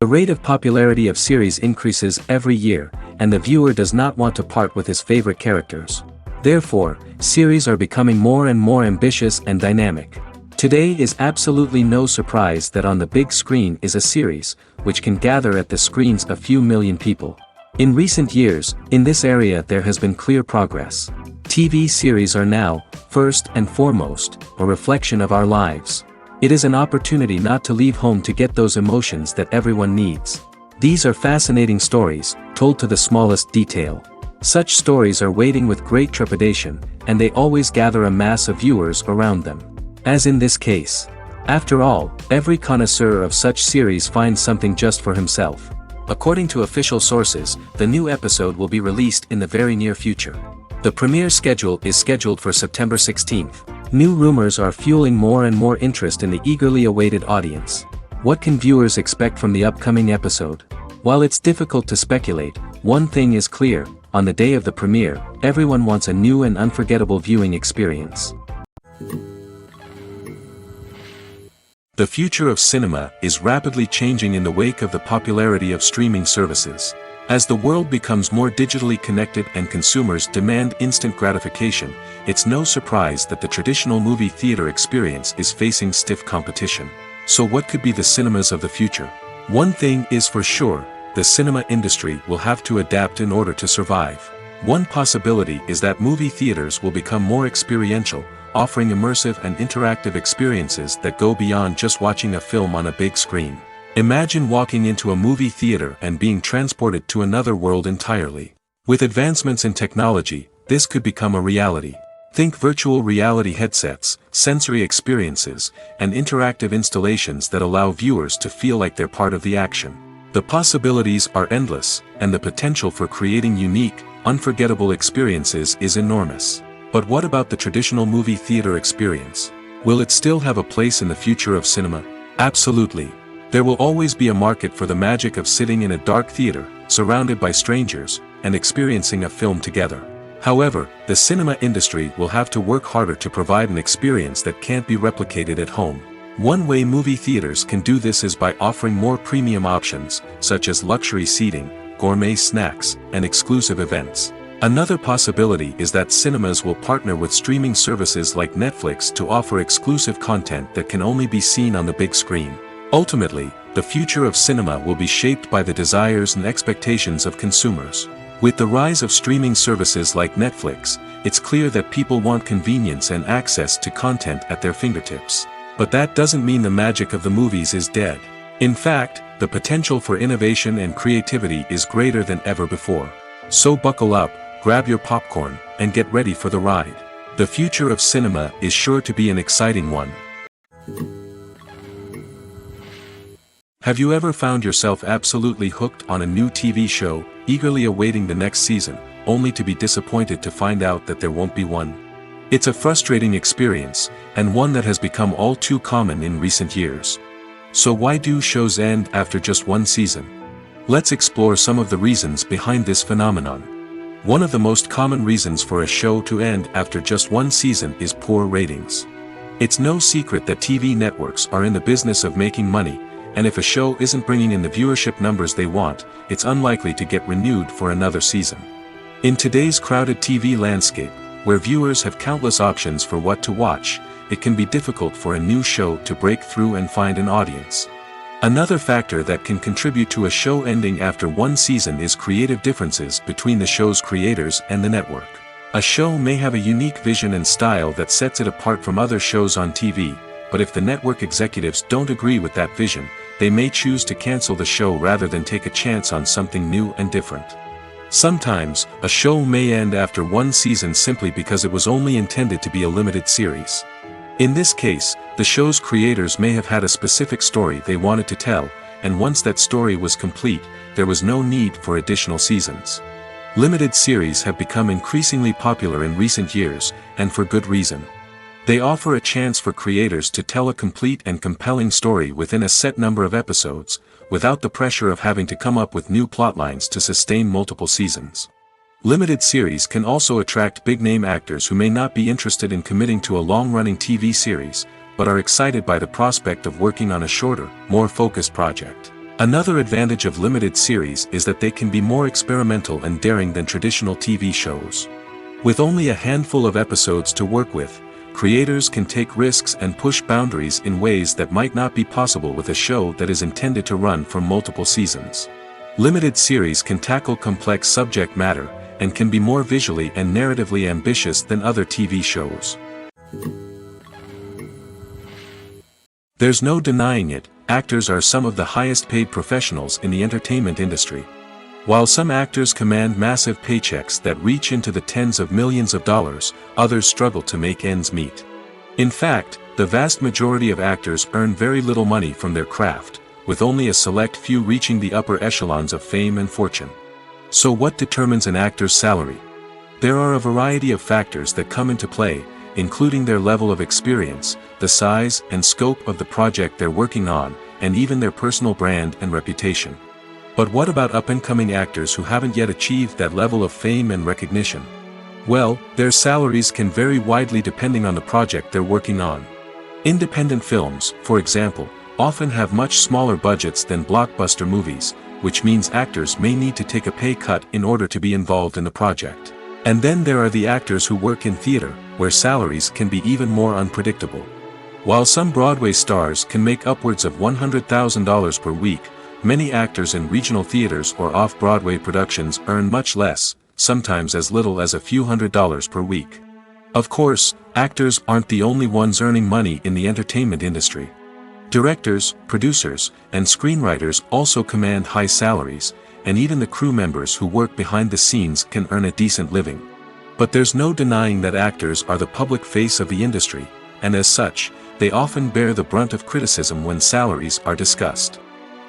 The rate of popularity of series increases every year, and the viewer does not want to part with his favorite characters. Therefore, series are becoming more and more ambitious and dynamic. Today is absolutely no surprise that on the big screen is a series, which can gather at the screens a few million people. In recent years, in this area there has been clear progress. TV series are now, first and foremost, a reflection of our lives. It is an opportunity not to leave home to get those emotions that everyone needs. These are fascinating stories, told to the smallest detail. Such stories are waiting with great trepidation, and they always gather a mass of viewers around them. As in this case. After all, every connoisseur of such series finds something just for himself. According to official sources, the new episode will be released in the very near future. The premiere schedule is scheduled for September 16th. New rumors are fueling more and more interest in the eagerly awaited audience. What can viewers expect from the upcoming episode? While it's difficult to speculate, one thing is clear: on the day of the premiere, everyone wants a new and unforgettable viewing experience. The future of cinema is rapidly changing in the wake of the popularity of streaming services. As the world becomes more digitally connected and consumers demand instant gratification, it's no surprise that the traditional movie theater experience is facing stiff competition. So what could be the cinemas of the future? One thing is for sure: the cinema industry will have to adapt in order to survive. One possibility is that movie theaters will become more experiential, offering immersive and interactive experiences that go beyond just watching a film on a big screen. Imagine walking into a movie theater and being transported to another world entirely. With advancements in technology, this could become a reality. Think virtual reality headsets, sensory experiences, and interactive installations that allow viewers to feel like they're part of the action. The possibilities are endless, and the potential for creating unique, unforgettable experiences is enormous. But what about the traditional movie theater experience? Will it still have a place in the future of cinema? Absolutely. There will always be a market for the magic of sitting in a dark theater, surrounded by strangers, and experiencing a film together. However, the cinema industry will have to work harder to provide an experience that can't be replicated at home. One way movie theaters can do this is by offering more premium options, such as luxury seating, gourmet snacks, and exclusive events. Another possibility is that cinemas will partner with streaming services like Netflix to offer exclusive content that can only be seen on the big screen. Ultimately, the future of cinema will be shaped by the desires and expectations of consumers. With the rise of streaming services like Netflix, it's clear that people want convenience and access to content at their fingertips. But that doesn't mean the magic of the movies is dead. In fact, the potential for innovation and creativity is greater than ever before. So buckle up, grab your popcorn, and get ready for the ride. The future of cinema is sure to be an exciting one. Have you ever found yourself absolutely hooked on a new TV show, eagerly awaiting the next season, only to be disappointed to find out that there won't be one? It's a frustrating experience, and one that has become all too common in recent years. So why do shows end after just one season? Let's explore some of the reasons behind this phenomenon. One of the most common reasons for a show to end after just one season is poor ratings. It's no secret that TV networks are in the business of making money, and if a show isn't bringing in the viewership numbers they want, it's unlikely to get renewed for another season. In today's crowded TV landscape, where viewers have countless options for what to watch, it can be difficult for a new show to break through and find an audience. Another factor that can contribute to a show ending after one season is creative differences between the show's creators and the network. A show may have a unique vision and style that sets it apart from other shows on TV, but if the network executives don't agree with that vision, they may choose to cancel the show rather than take a chance on something new and different. Sometimes, a show may end after one season simply because it was only intended to be a limited series. In this case, the show's creators may have had a specific story they wanted to tell, and once that story was complete, there was no need for additional seasons. Limited series have become increasingly popular in recent years, and for good reason. They offer a chance for creators to tell a complete and compelling story within a set number of episodes, without the pressure of having to come up with new plotlines to sustain multiple seasons. Limited series can also attract big-name actors who may not be interested in committing to a long-running TV series, but are excited by the prospect of working on a shorter, more focused project. Another advantage of limited series is that they can be more experimental and daring than traditional TV shows. With only a handful of episodes to work with, creators can take risks and push boundaries in ways that might not be possible with a show that is intended to run for multiple seasons. Limited series can tackle complex subject matter, and can be more visually and narratively ambitious than other TV shows. There's no denying it, actors are some of the highest paid professionals in the entertainment industry. While some actors command massive paychecks that reach into the tens of millions of dollars, others struggle to make ends meet. In fact, the vast majority of actors earn very little money from their craft, with only a select few reaching the upper echelons of fame and fortune. So what determines an actor's salary? There are a variety of factors that come into play, including their level of experience, the size and scope of the project they're working on, and even their personal brand and reputation. But what about up-and-coming actors who haven't yet achieved that level of fame and recognition? Well, their salaries can vary widely depending on the project they're working on. Independent films, for example, often have much smaller budgets than blockbuster movies, which means actors may need to take a pay cut in order to be involved in the project. And then there are the actors who work in theater, where salaries can be even more unpredictable. While some Broadway stars can make upwards of $100,000 per week, many actors in regional theaters or off-Broadway productions earn much less, sometimes as little as a few $100s per week. Of course, actors aren't the only ones earning money in the entertainment industry. Directors, producers, and screenwriters also command high salaries, and even the crew members who work behind the scenes can earn a decent living. But there's no denying that actors are the public face of the industry, and as such, they often bear the brunt of criticism when salaries are discussed.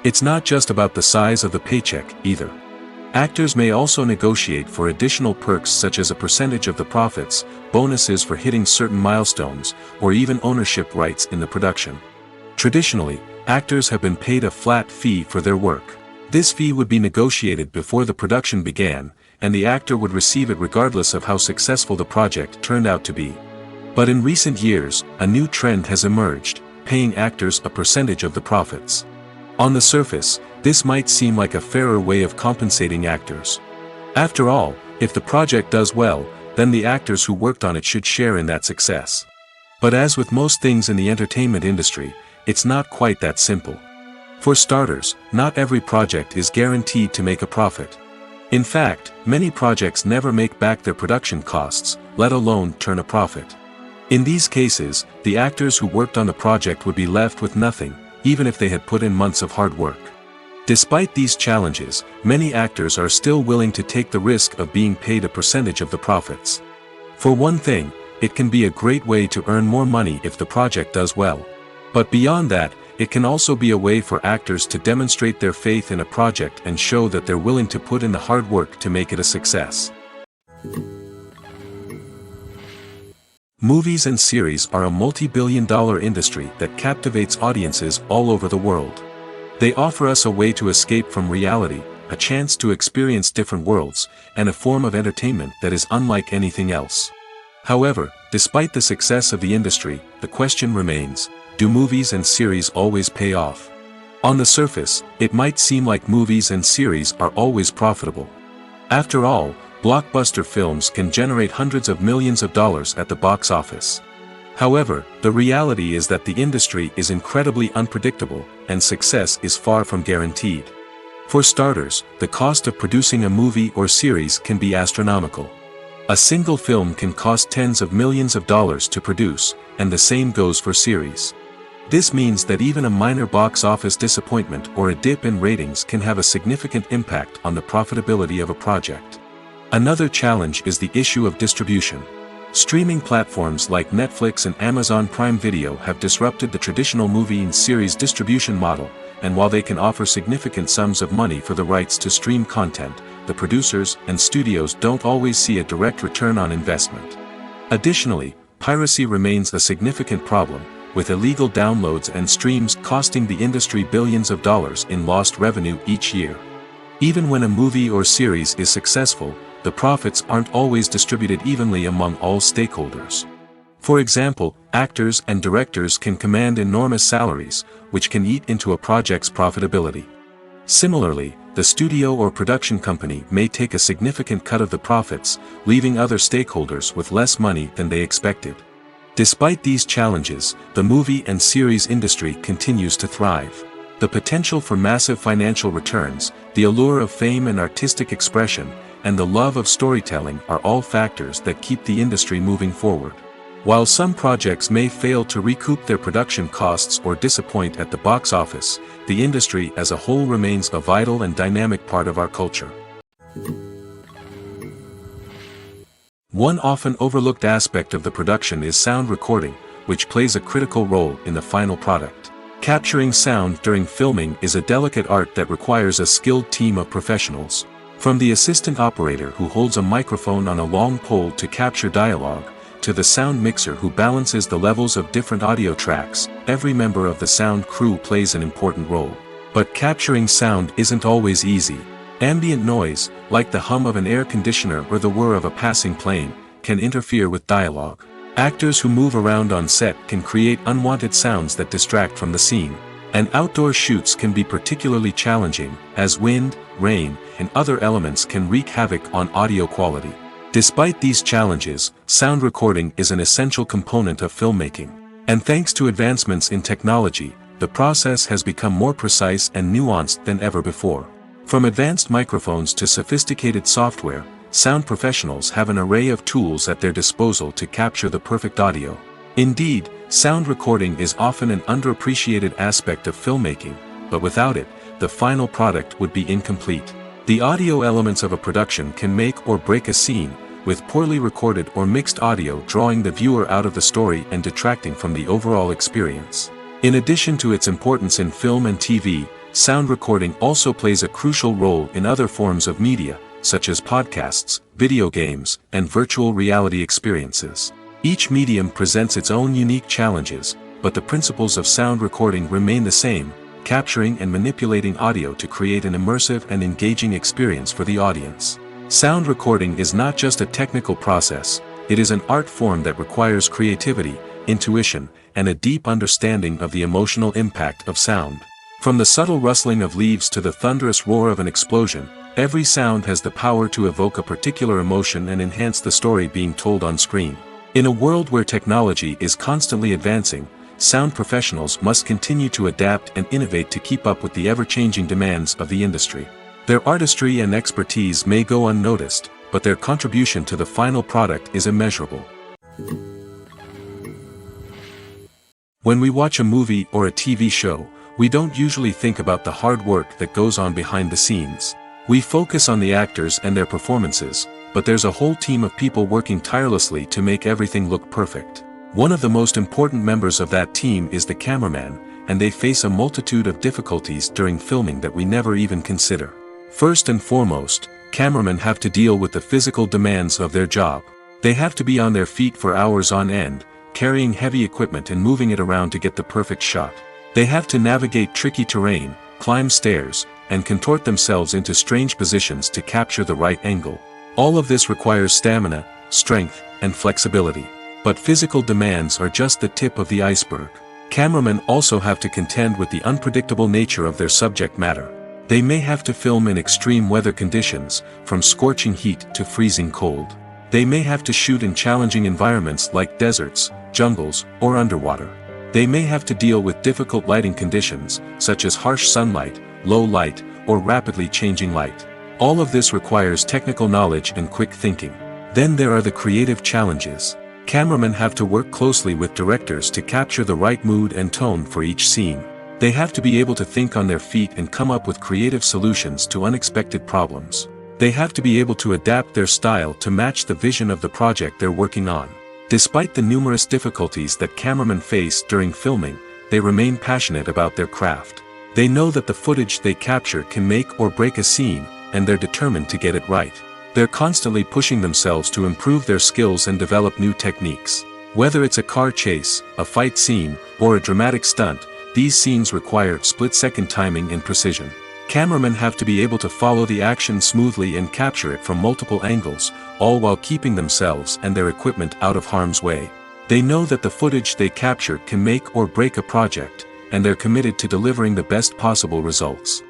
It's not just about the size of the paycheck, either. Actors may also negotiate for additional perks such as a percentage of the profits, bonuses for hitting certain milestones, or even ownership rights in the production. Traditionally, actors have been paid a flat fee for their work. This fee would be negotiated before the production began, and the actor would receive it regardless of how successful the project turned out to be. But in recent years, a new trend has emerged, paying actors a percentage of the profits. On the surface, this might seem like a fairer way of compensating actors. After all, if the project does well, then the actors who worked on it should share in that success. But as with most things in the entertainment industry, it's not quite that simple. For starters, not every project is guaranteed to make a profit. In fact, many projects never make back their production costs, let alone turn a profit. In these cases, the actors who worked on the project would be left with nothing, even if they had put in months of hard work. Despite these challenges, many actors are still willing to take the risk of being paid a percentage of the profits. For one thing, it can be a great way to earn more money if the project does well. But beyond that, it can also be a way for actors to demonstrate their faith in a project and show that they're willing to put in the hard work to make it a success. Movies and series are a multi-billion-dollar industry that captivates audiences all over the world. They offer us a way to escape from reality, a chance to experience different worlds, and a form of entertainment that is unlike anything else. However, despite the success of the industry, the question remains, do movies and series always pay off? On the surface, it might seem like movies and series are always profitable. After all, blockbuster films can generate hundreds of millions of dollars at the box office. However, the reality is that the industry is incredibly unpredictable, and success is far from guaranteed. For starters, the cost of producing a movie or series can be astronomical. A single film can cost tens of millions of dollars to produce, and the same goes for series. This means that even a minor box office disappointment or a dip in ratings can have a significant impact on the profitability of a project. Another challenge is the issue of distribution. Streaming platforms like Netflix and Amazon Prime Video have disrupted the traditional movie and series distribution model, and while they can offer significant sums of money for the rights to stream content, the producers and studios don't always see a direct return on investment. Additionally, piracy remains a significant problem, with illegal downloads and streams costing the industry billions of dollars in lost revenue each year. Even when a movie or series is successful, the profits aren't always distributed evenly among all stakeholders. For example, actors and directors can command enormous salaries, which can eat into a project's profitability. Similarly, the studio or production company may take a significant cut of the profits, leaving other stakeholders with less money than they expected. Despite these challenges, the movie and series industry continues to thrive. The potential for massive financial returns, the allure of fame and artistic expression, and the love of storytelling are all factors that keep the industry moving forward. While some projects may fail to recoup their production costs or disappoint at the box office, the industry as a whole remains a vital and dynamic part of our culture. One often overlooked aspect of the production is sound recording, which plays a critical role in the final product. Capturing sound during filming is a delicate art that requires a skilled team of professionals. From the assistant operator who holds a microphone on a long pole to capture dialogue, to the sound mixer who balances the levels of different audio tracks, every member of the sound crew plays an important role. But capturing sound isn't always easy. Ambient noise, like the hum of an air conditioner or the whir of a passing plane, can interfere with dialogue. Actors who move around on set can create unwanted sounds that distract from the scene. And outdoor shoots can be particularly challenging, as wind, rain, and other elements can wreak havoc on audio quality. Despite these challenges, sound recording is an essential component of filmmaking. And thanks to advancements in technology, the process has become more precise and nuanced than ever before. From advanced microphones to sophisticated software, sound professionals have an array of tools at their disposal to capture the perfect audio. Indeed, sound recording is often an underappreciated aspect of filmmaking, but without it, the final product would be incomplete. The audio elements of a production can make or break a scene, with poorly recorded or mixed audio drawing the viewer out of the story and detracting from the overall experience. In addition to its importance in film and TV, sound recording also plays a crucial role in other forms of media, such as podcasts, video games, and virtual reality experiences. Each medium presents its own unique challenges, but the principles of sound recording remain the same: capturing and manipulating audio to create an immersive and engaging experience for the audience. Sound recording is not just a technical process, it is an art form that requires creativity, intuition, and a deep understanding of the emotional impact of sound. From the subtle rustling of leaves to the thunderous roar of an explosion, every sound has the power to evoke a particular emotion and enhance the story being told on screen. In a world where technology is constantly advancing, sound professionals must continue to adapt and innovate to keep up with the ever-changing demands of the industry. Their artistry and expertise may go unnoticed, but their contribution to the final product is immeasurable. When we watch a movie or a TV show, we don't usually think about the hard work that goes on behind the scenes. We focus on the actors and their performances, but there's a whole team of people working tirelessly to make everything look perfect. One of the most important members of that team is the cameraman, and they face a multitude of difficulties during filming that we never even consider. First and foremost, cameramen have to deal with the physical demands of their job. They have to be on their feet for hours on end, carrying heavy equipment and moving it around to get the perfect shot. They have to navigate tricky terrain, climb stairs, and contort themselves into strange positions to capture the right angle. All of this requires stamina, strength, and flexibility. But physical demands are just the tip of the iceberg. Cameramen also have to contend with the unpredictable nature of their subject matter. They may have to film in extreme weather conditions, from scorching heat to freezing cold. They may have to shoot in challenging environments like deserts, jungles, or underwater. They may have to deal with difficult lighting conditions, such as harsh sunlight, low light, or rapidly changing light. All of this requires technical knowledge and quick thinking. Then there are the creative challenges. Cameramen have to work closely with directors to capture the right mood and tone for each scene. They have to be able to think on their feet and come up with creative solutions to unexpected problems. They have to be able to adapt their style to match the vision of the project they're working on. Despite the numerous difficulties that cameramen face during filming, they remain passionate about their craft. They know that the footage they capture can make or break a scene, and they're determined to get it right. They're constantly pushing themselves to improve their skills and develop new techniques. Whether it's a car chase, a fight scene, or a dramatic stunt, these scenes require split-second timing and precision. Cameramen have to be able to follow the action smoothly and capture it from multiple angles, all while keeping themselves and their equipment out of harm's way. They know that the footage they capture can make or break a project, and they're committed to delivering the best possible results.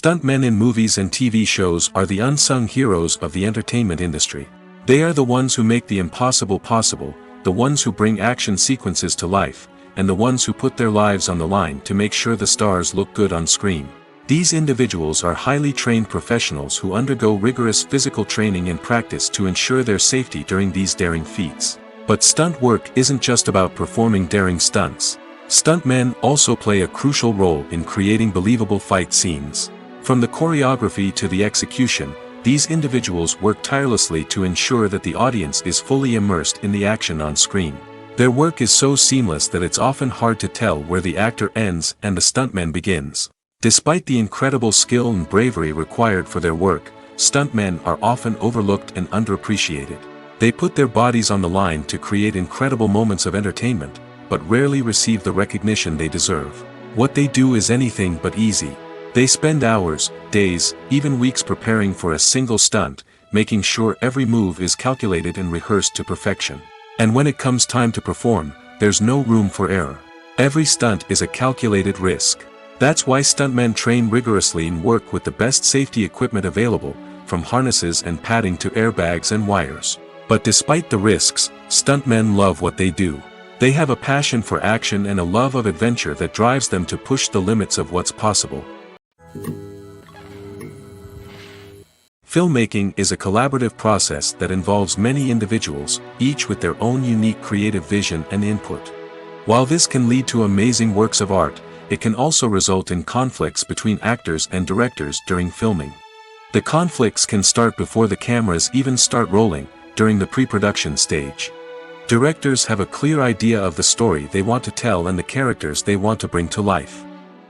Stuntmen in movies and TV shows are the unsung heroes of the entertainment industry. They are the ones who make the impossible possible, the ones who bring action sequences to life, and the ones who put their lives on the line to make sure the stars look good on screen. These individuals are highly trained professionals who undergo rigorous physical training and practice to ensure their safety during these daring feats. But stunt work isn't just about performing daring stunts. Stuntmen also play a crucial role in creating believable fight scenes. From the choreography to the execution, these individuals work tirelessly to ensure that the audience is fully immersed in the action on screen. Their work is so seamless that it's often hard to tell where the actor ends and the stuntman begins. Despite the incredible skill and bravery required for their work, stuntmen are often overlooked and underappreciated. They put their bodies on the line to create incredible moments of entertainment, but rarely receive the recognition they deserve. What they do is anything but easy. They spend hours, days, even weeks preparing for a single stunt, making sure every move is calculated and rehearsed to perfection. And when it comes time to perform, there's no room for error. Every stunt is a calculated risk. That's why stuntmen train rigorously and work with the best safety equipment available, from harnesses and padding to airbags and wires. But despite the risks, stuntmen love what they do. They have a passion for action and a love of adventure that drives them to push the limits of what's possible. Filmmaking is a collaborative process that involves many individuals, each with their own unique creative vision and input. While this can lead to amazing works of art, it can also result in conflicts between actors and directors during filming. The conflicts can start before the cameras even start rolling, during the pre-production stage. Directors have a clear idea of the story they want to tell and the characters they want to bring to life.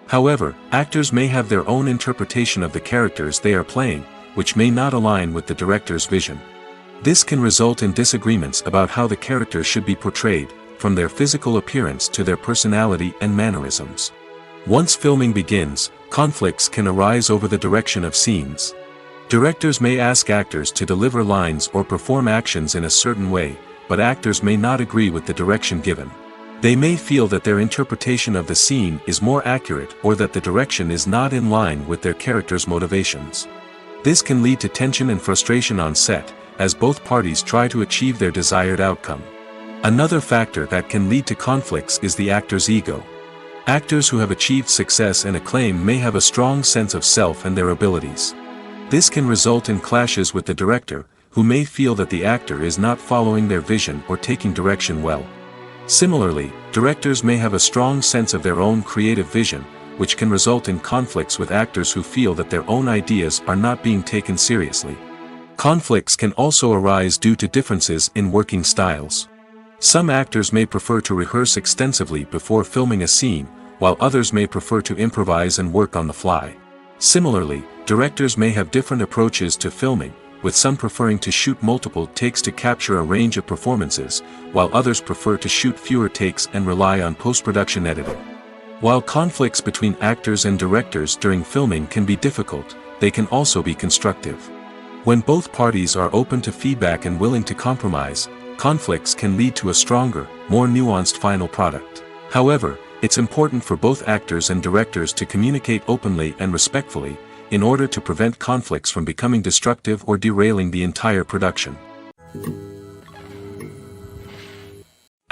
However, actors may have their own interpretation of the characters they are playing, which may not align with the director's vision. This can result in disagreements about how the characters should be portrayed, from their physical appearance to their personality and mannerisms. Once filming begins, conflicts can arise over the direction of scenes. Directors may ask actors to deliver lines or perform actions in a certain way, but actors may not agree with the direction given. They may feel that their interpretation of the scene is more accurate or that the direction is not in line with their character's motivations. This can lead to tension and frustration on set, as both parties try to achieve their desired outcome. Another factor that can lead to conflicts is the actor's ego. Actors who have achieved success and acclaim may have a strong sense of self and their abilities. This can result in clashes with the director, who may feel that the actor is not following their vision or taking direction well. Similarly, directors may have a strong sense of their own creative vision, which can result in conflicts with actors who feel that their own ideas are not being taken seriously. Conflicts can also arise due to differences in working styles. Some actors may prefer to rehearse extensively before filming a scene, while others may prefer to improvise and work on the fly. Similarly, directors may have different approaches to filming, with some preferring to shoot multiple takes to capture a range of performances, while others prefer to shoot fewer takes and rely on post-production editing. While conflicts between actors and directors during filming can be difficult, they can also be constructive. When both parties are open to feedback and willing to compromise, conflicts can lead to a stronger, more nuanced final product. However, it's important for both actors and directors to communicate openly and respectfully, in order to prevent conflicts from becoming destructive or derailing the entire production.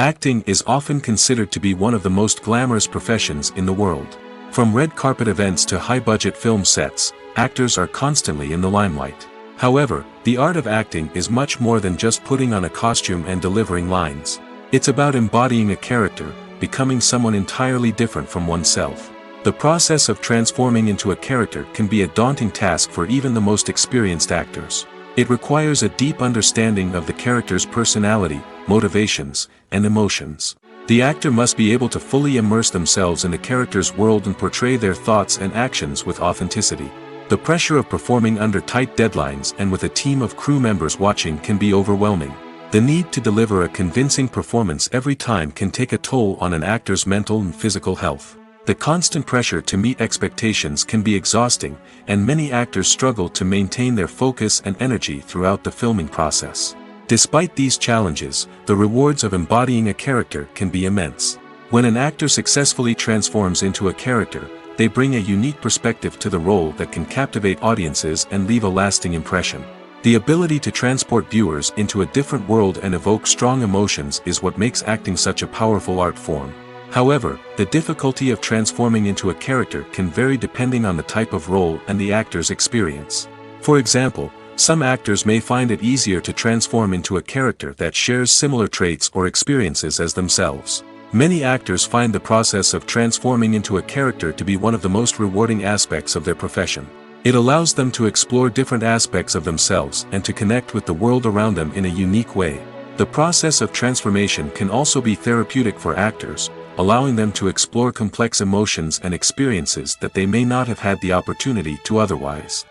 Acting is often considered to be one of the most glamorous professions in the world. From red carpet events to high-budget film sets, actors are constantly in the limelight. However, the art of acting is much more than just putting on a costume and delivering lines. It's about embodying a character, becoming someone entirely different from oneself. The process of transforming into a character can be a daunting task for even the most experienced actors. It requires a deep understanding of the character's personality, motivations, and emotions. The actor must be able to fully immerse themselves in the character's world and portray their thoughts and actions with authenticity. The pressure of performing under tight deadlines and with a team of crew members watching can be overwhelming. The need to deliver a convincing performance every time can take a toll on an actor's mental and physical health. The constant pressure to meet expectations can be exhausting, and many actors struggle to maintain their focus and energy throughout the filming process. Despite these challenges, the rewards of embodying a character can be immense. When an actor successfully transforms into a character, they bring a unique perspective to the role that can captivate audiences and leave a lasting impression. The ability to transport viewers into a different world and evoke strong emotions is what makes acting such a powerful art form. However, the difficulty of transforming into a character can vary depending on the type of role and the actor's experience. For example, some actors may find it easier to transform into a character that shares similar traits or experiences as themselves. Many actors find the process of transforming into a character to be one of the most rewarding aspects of their profession. It allows them to explore different aspects of themselves and to connect with the world around them in a unique way. The process of transformation can also be therapeutic for actors, allowing them to explore complex emotions and experiences that they may not have had the opportunity to otherwise.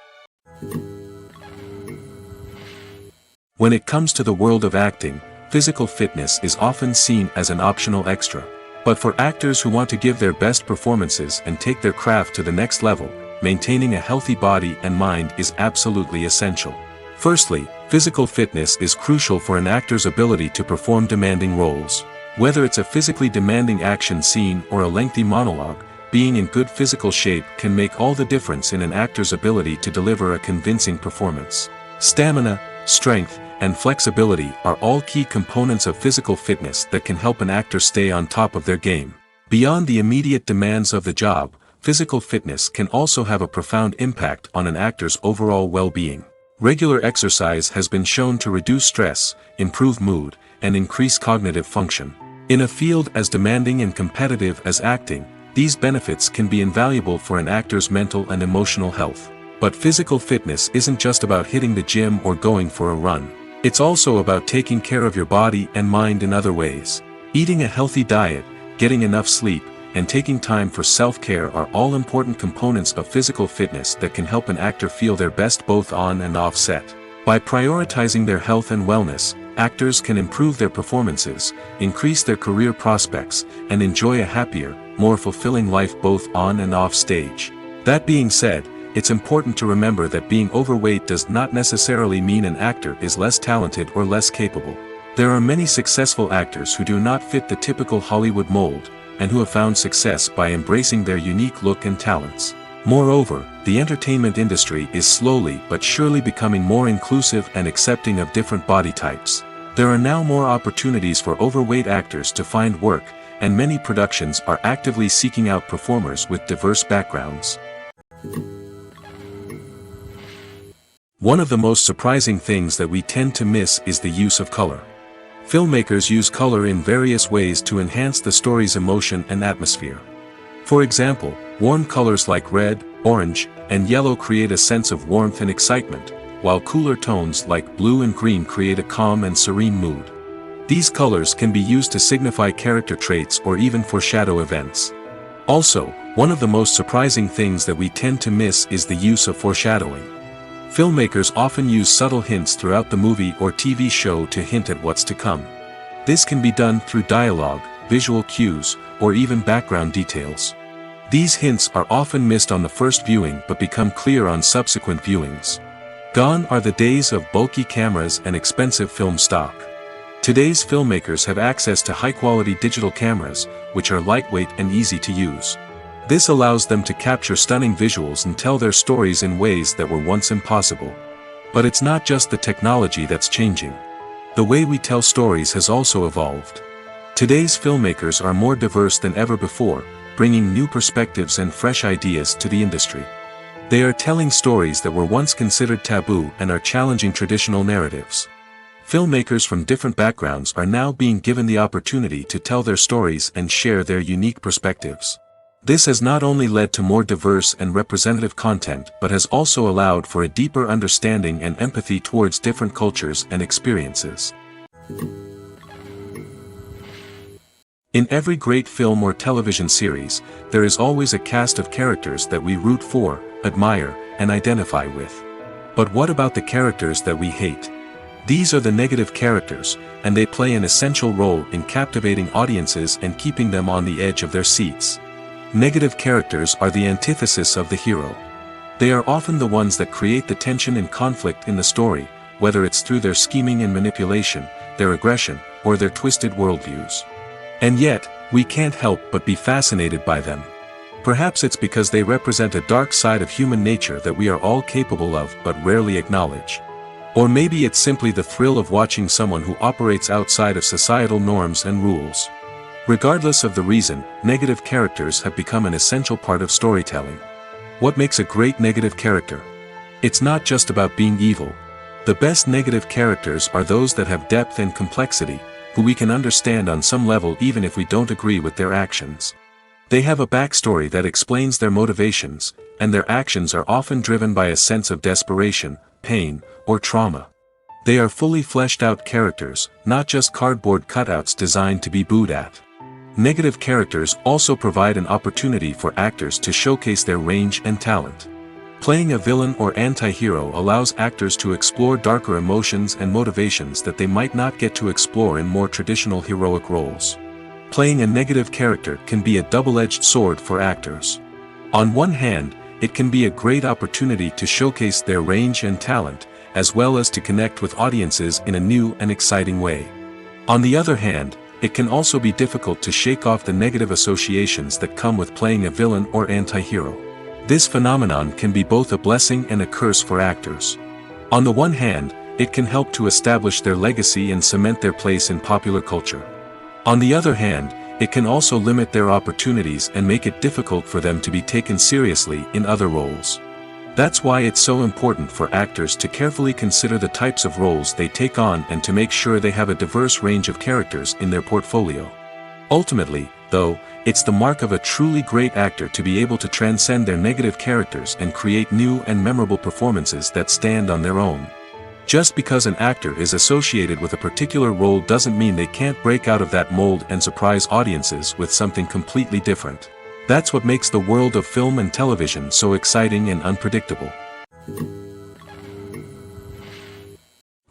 When it comes to the world of acting, physical fitness is often seen as an optional extra. But for actors who want to give their best performances and take their craft to the next level, maintaining a healthy body and mind is absolutely essential. Firstly, physical fitness is crucial for an actor's ability to perform demanding roles. Whether it's a physically demanding action scene or a lengthy monologue, being in good physical shape can make all the difference in an actor's ability to deliver a convincing performance. Stamina, strength, and flexibility are all key components of physical fitness that can help an actor stay on top of their game. Beyond the immediate demands of the job, physical fitness can also have a profound impact on an actor's overall well-being. Regular exercise has been shown to reduce stress, improve mood, and increase cognitive function. In a field as demanding and competitive as acting, these benefits can be invaluable for an actor's mental and emotional health. But physical fitness isn't just about hitting the gym or going for a run. It's also about taking care of your body and mind in other ways. Eating a healthy diet, getting enough sleep, and taking time for self-care are all important components of physical fitness that can help an actor feel their best both on and off set. By prioritizing their health and wellness, actors can improve their performances, increase their career prospects, and enjoy a happier, more fulfilling life both on and off stage. That being said, it's important to remember that being overweight does not necessarily mean an actor is less talented or less capable. There are many successful actors who do not fit the typical Hollywood mold, and who have found success by embracing their unique look and talents. Moreover, the entertainment industry is slowly but surely becoming more inclusive and accepting of different body types. There are now more opportunities for overweight actors to find work, and many productions are actively seeking out performers with diverse backgrounds. One of the most surprising things that we tend to miss is the use of color. Filmmakers use color in various ways to enhance the story's emotion and atmosphere. For example, warm colors like red, orange, and yellow create a sense of warmth and excitement, while cooler tones like blue and green create a calm and serene mood. These colors can be used to signify character traits or even foreshadow events. Also, one of the most surprising things that we tend to miss is the use of foreshadowing. Filmmakers often use subtle hints throughout the movie or TV show to hint at what's to come. This can be done through dialogue, visual cues, or even background details. These hints are often missed on the first viewing but become clear on subsequent viewings. Gone are the days of bulky cameras and expensive film stock. Today's filmmakers have access to high-quality digital cameras, which are lightweight and easy to use. This allows them to capture stunning visuals and tell their stories in ways that were once impossible. But it's not just the technology that's changing. The way we tell stories has also evolved. Today's filmmakers are more diverse than ever before, bringing new perspectives and fresh ideas to the industry. They are telling stories that were once considered taboo and are challenging traditional narratives. Filmmakers from different backgrounds are now being given the opportunity to tell their stories and share their unique perspectives. This has not only led to more diverse and representative content but has also allowed for a deeper understanding and empathy towards different cultures and experiences. In every great film or television series, there is always a cast of characters that we root for, admire, and identify with. But what about the characters that we hate? These are the negative characters, and they play an essential role in captivating audiences and keeping them on the edge of their seats. Negative characters are the antithesis of the hero. They are often the ones that create the tension and conflict in the story, whether it's through their scheming and manipulation, their aggression, or their twisted worldviews. And yet, we can't help but be fascinated by them. Perhaps it's because they represent a dark side of human nature that we are all capable of but rarely acknowledge. Or maybe it's simply the thrill of watching someone who operates outside of societal norms and rules. Regardless of the reason, negative characters have become an essential part of storytelling. What makes a great negative character? It's not just about being evil. The best negative characters are those that have depth and complexity, who we can understand on some level even if we don't agree with their actions. They have a backstory that explains their motivations, and their actions are often driven by a sense of desperation, pain, or trauma. They are fully fleshed out characters, not just cardboard cutouts designed to be booed at. Negative characters also provide an opportunity for actors to showcase their range and talent. Playing a villain or anti-hero allows actors to explore darker emotions and motivations that they might not get to explore in more traditional heroic roles. Playing a negative character can be a double-edged sword for actors. On one hand, it can be a great opportunity to showcase their range and talent, as well as to connect with audiences in a new and exciting way. On the other hand, it can also be difficult to shake off the negative associations that come with playing a villain or anti-hero. This phenomenon can be both a blessing and a curse for actors. On the one hand, it can help to establish their legacy and cement their place in popular culture. On the other hand, it can also limit their opportunities and make it difficult for them to be taken seriously in other roles. That's why it's so important for actors to carefully consider the types of roles they take on and to make sure they have a diverse range of characters in their portfolio. Ultimately, though, it's the mark of a truly great actor to be able to transcend their negative characters and create new and memorable performances that stand on their own. Just because an actor is associated with a particular role doesn't mean they can't break out of that mold and surprise audiences with something completely different. That's what makes the world of film and television so exciting and unpredictable.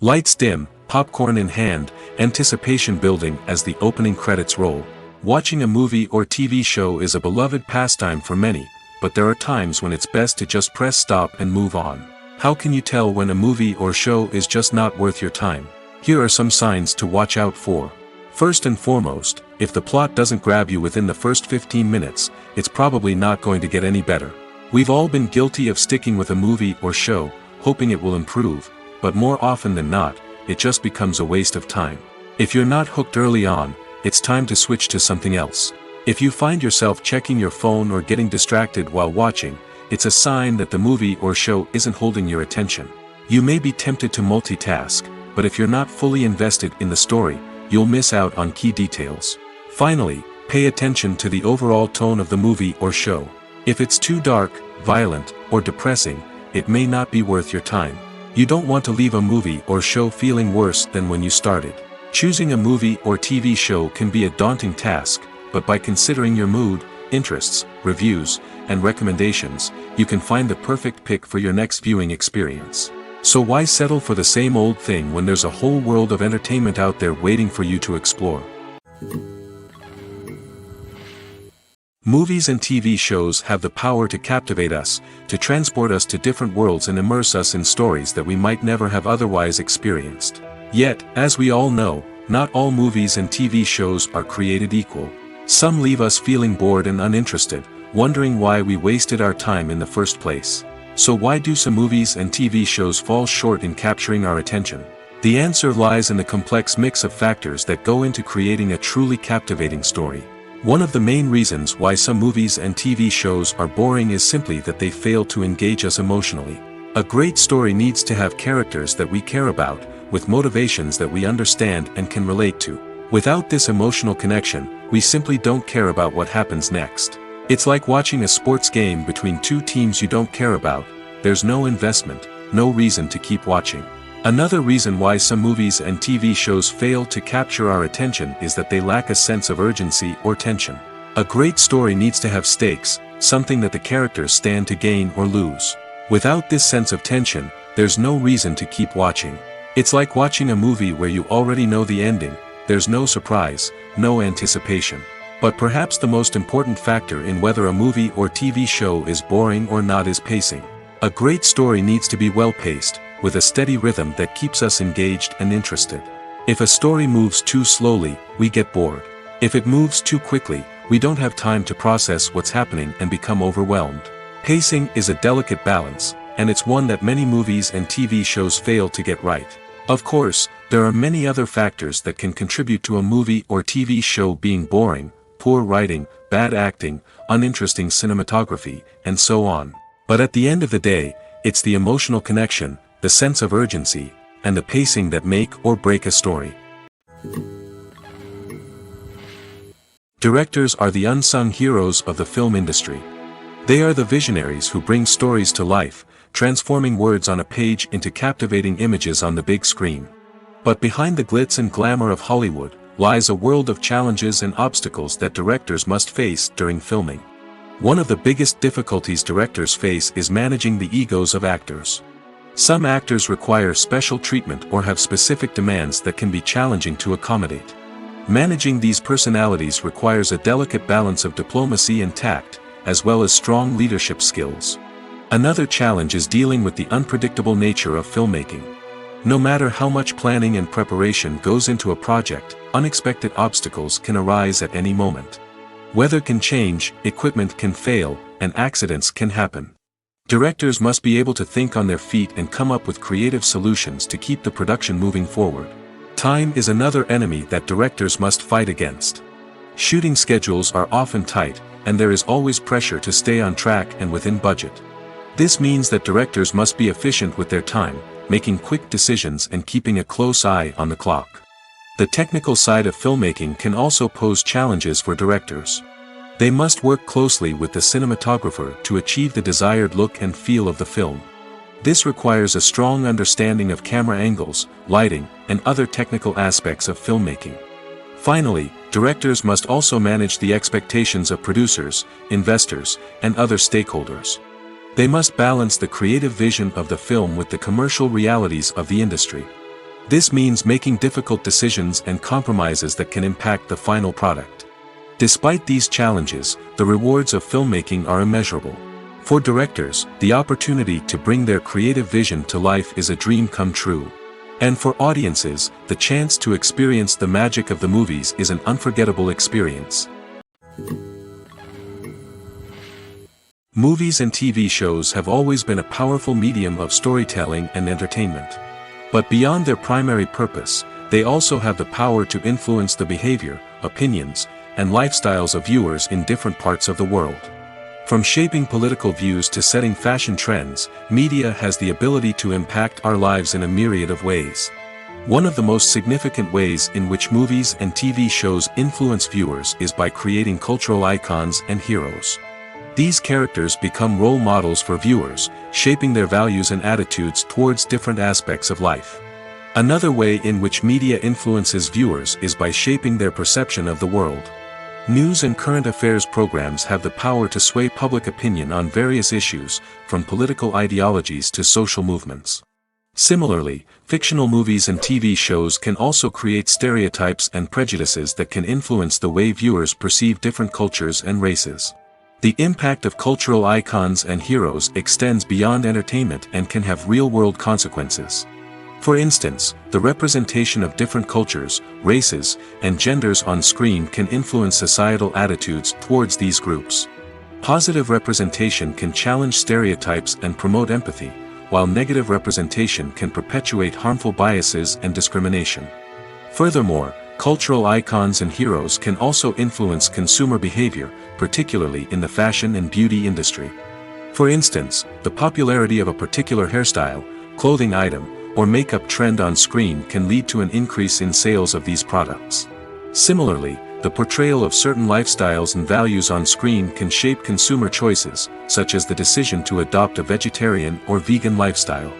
Lights dim, popcorn in hand, anticipation building as the opening credits roll. Watching a movie or TV show is a beloved pastime for many, but there are times when it's best to just press stop and move on. How can you tell when a movie or show is just not worth your time? Here are some signs to watch out for. First and foremost, if the plot doesn't grab you within the first 15 minutes, it's probably not going to get any better. We've all been guilty of sticking with a movie or show, hoping it will improve, but more often than not, it just becomes a waste of time. If you're not hooked early on, it's time to switch to something else. If you find yourself checking your phone or getting distracted while watching, it's a sign that the movie or show isn't holding your attention. You may be tempted to multitask, but if you're not fully invested in the story, you'll miss out on key details. Finally, pay attention to the overall tone of the movie or show. If it's too dark, violent, or depressing, it may not be worth your time. You don't want to leave a movie or show feeling worse than when you started. Choosing a movie or TV show can be a daunting task, but by considering your mood, interests, reviews, and recommendations, you can find the perfect pick for your next viewing experience. So why settle for the same old thing when there's a whole world of entertainment out there waiting for you to explore? Movies and TV shows have the power to captivate us, to transport us to different worlds and immerse us in stories that we might never have otherwise experienced. Yet, as we all know, not all movies and TV shows are created equal. Some leave us feeling bored and uninterested, wondering why we wasted our time in the first place. So why do some movies and TV shows fall short in capturing our attention? The answer lies in the complex mix of factors that go into creating a truly captivating story. One of the main reasons why some movies and TV shows are boring is simply that they fail to engage us emotionally. A great story needs to have characters that we care about, with motivations that we understand and can relate to. Without this emotional connection, we simply don't care about what happens next. It's like watching a sports game between two teams you don't care about. There's no investment, no reason to keep watching. Another reason why some movies and TV shows fail to capture our attention is that they lack a sense of urgency or tension. A great story needs to have stakes, something that the characters stand to gain or lose. Without this sense of tension, there's no reason to keep watching. It's like watching a movie where you already know the ending. There's no surprise, no anticipation. But perhaps the most important factor in whether a movie or TV show is boring or not is pacing. A great story needs to be well-paced, with a steady rhythm that keeps us engaged and interested. If a story moves too slowly, we get bored. If it moves too quickly, We don't have time to process what's happening and become overwhelmed. Pacing is a delicate balance, and it's one that many movies and TV shows fail to get right. Of course, there are many other factors that can contribute to a movie or TV show being boring: poor writing, bad acting, uninteresting cinematography, and so on. But at the end of the day, it's the emotional connection, the sense of urgency, and the pacing that make or break a story. Directors are the unsung heroes of the film industry. They are the visionaries who bring stories to life, transforming words on a page into captivating images on the big screen. But behind the glitz and glamour of Hollywood lies a world of challenges and obstacles that directors must face during filming. One of the biggest difficulties directors face is managing the egos of actors. Some actors require special treatment or have specific demands that can be challenging to accommodate. Managing these personalities requires a delicate balance of diplomacy and tact, as well as strong leadership skills. Another challenge is dealing with the unpredictable nature of filmmaking. No matter how much planning and preparation goes into a project, unexpected obstacles can arise at any moment. Weather can change, equipment can fail, and accidents can happen. Directors must be able to think on their feet and come up with creative solutions to keep the production moving forward. Time is another enemy that directors must fight against. Shooting schedules are often tight, and there is always pressure to stay on track and within budget. This means that directors must be efficient with their time, making quick decisions and keeping a close eye on the clock. The technical side of filmmaking can also pose challenges for directors. They must work closely with the cinematographer to achieve the desired look and feel of the film. This requires a strong understanding of camera angles, lighting, and other technical aspects of filmmaking. Finally, directors must also manage the expectations of producers, investors, and other stakeholders. They must balance the creative vision of the film with the commercial realities of the industry. This means making difficult decisions and compromises that can impact the final product. Despite these challenges, the rewards of filmmaking are immeasurable. For directors, the opportunity to bring their creative vision to life is a dream come true. And for audiences, the chance to experience the magic of the movies is an unforgettable experience. Movies and TV shows have always been a powerful medium of storytelling and entertainment. But beyond their primary purpose, they also have the power to influence the behavior, opinions, and lifestyles of viewers in different parts of the world. From shaping political views to setting fashion trends, media has the ability to impact our lives in a myriad of ways. One of the most significant ways in which movies and TV shows influence viewers is by creating cultural icons and heroes. These characters become role models for viewers, shaping their values and attitudes towards different aspects of life. Another way in which media influences viewers is by shaping their perception of the world. News and current affairs programs have the power to sway public opinion on various issues, from political ideologies to social movements. Similarly, fictional movies and TV shows can also create stereotypes and prejudices that can influence the way viewers perceive different cultures and races. The impact of cultural icons and heroes extends beyond entertainment and can have real-world consequences. For instance, the representation of different cultures, races, and genders on screen can influence societal attitudes towards these groups. Positive representation can challenge stereotypes and promote empathy, while negative representation can perpetuate harmful biases and discrimination. Furthermore, cultural icons and heroes can also influence consumer behavior, particularly in the fashion and beauty industry. For instance, the popularity of a particular hairstyle, clothing item, or makeup trend on screen can lead to an increase in sales of these products. Similarly, the portrayal of certain lifestyles and values on screen can shape consumer choices, such as the decision to adopt a vegetarian or vegan lifestyle.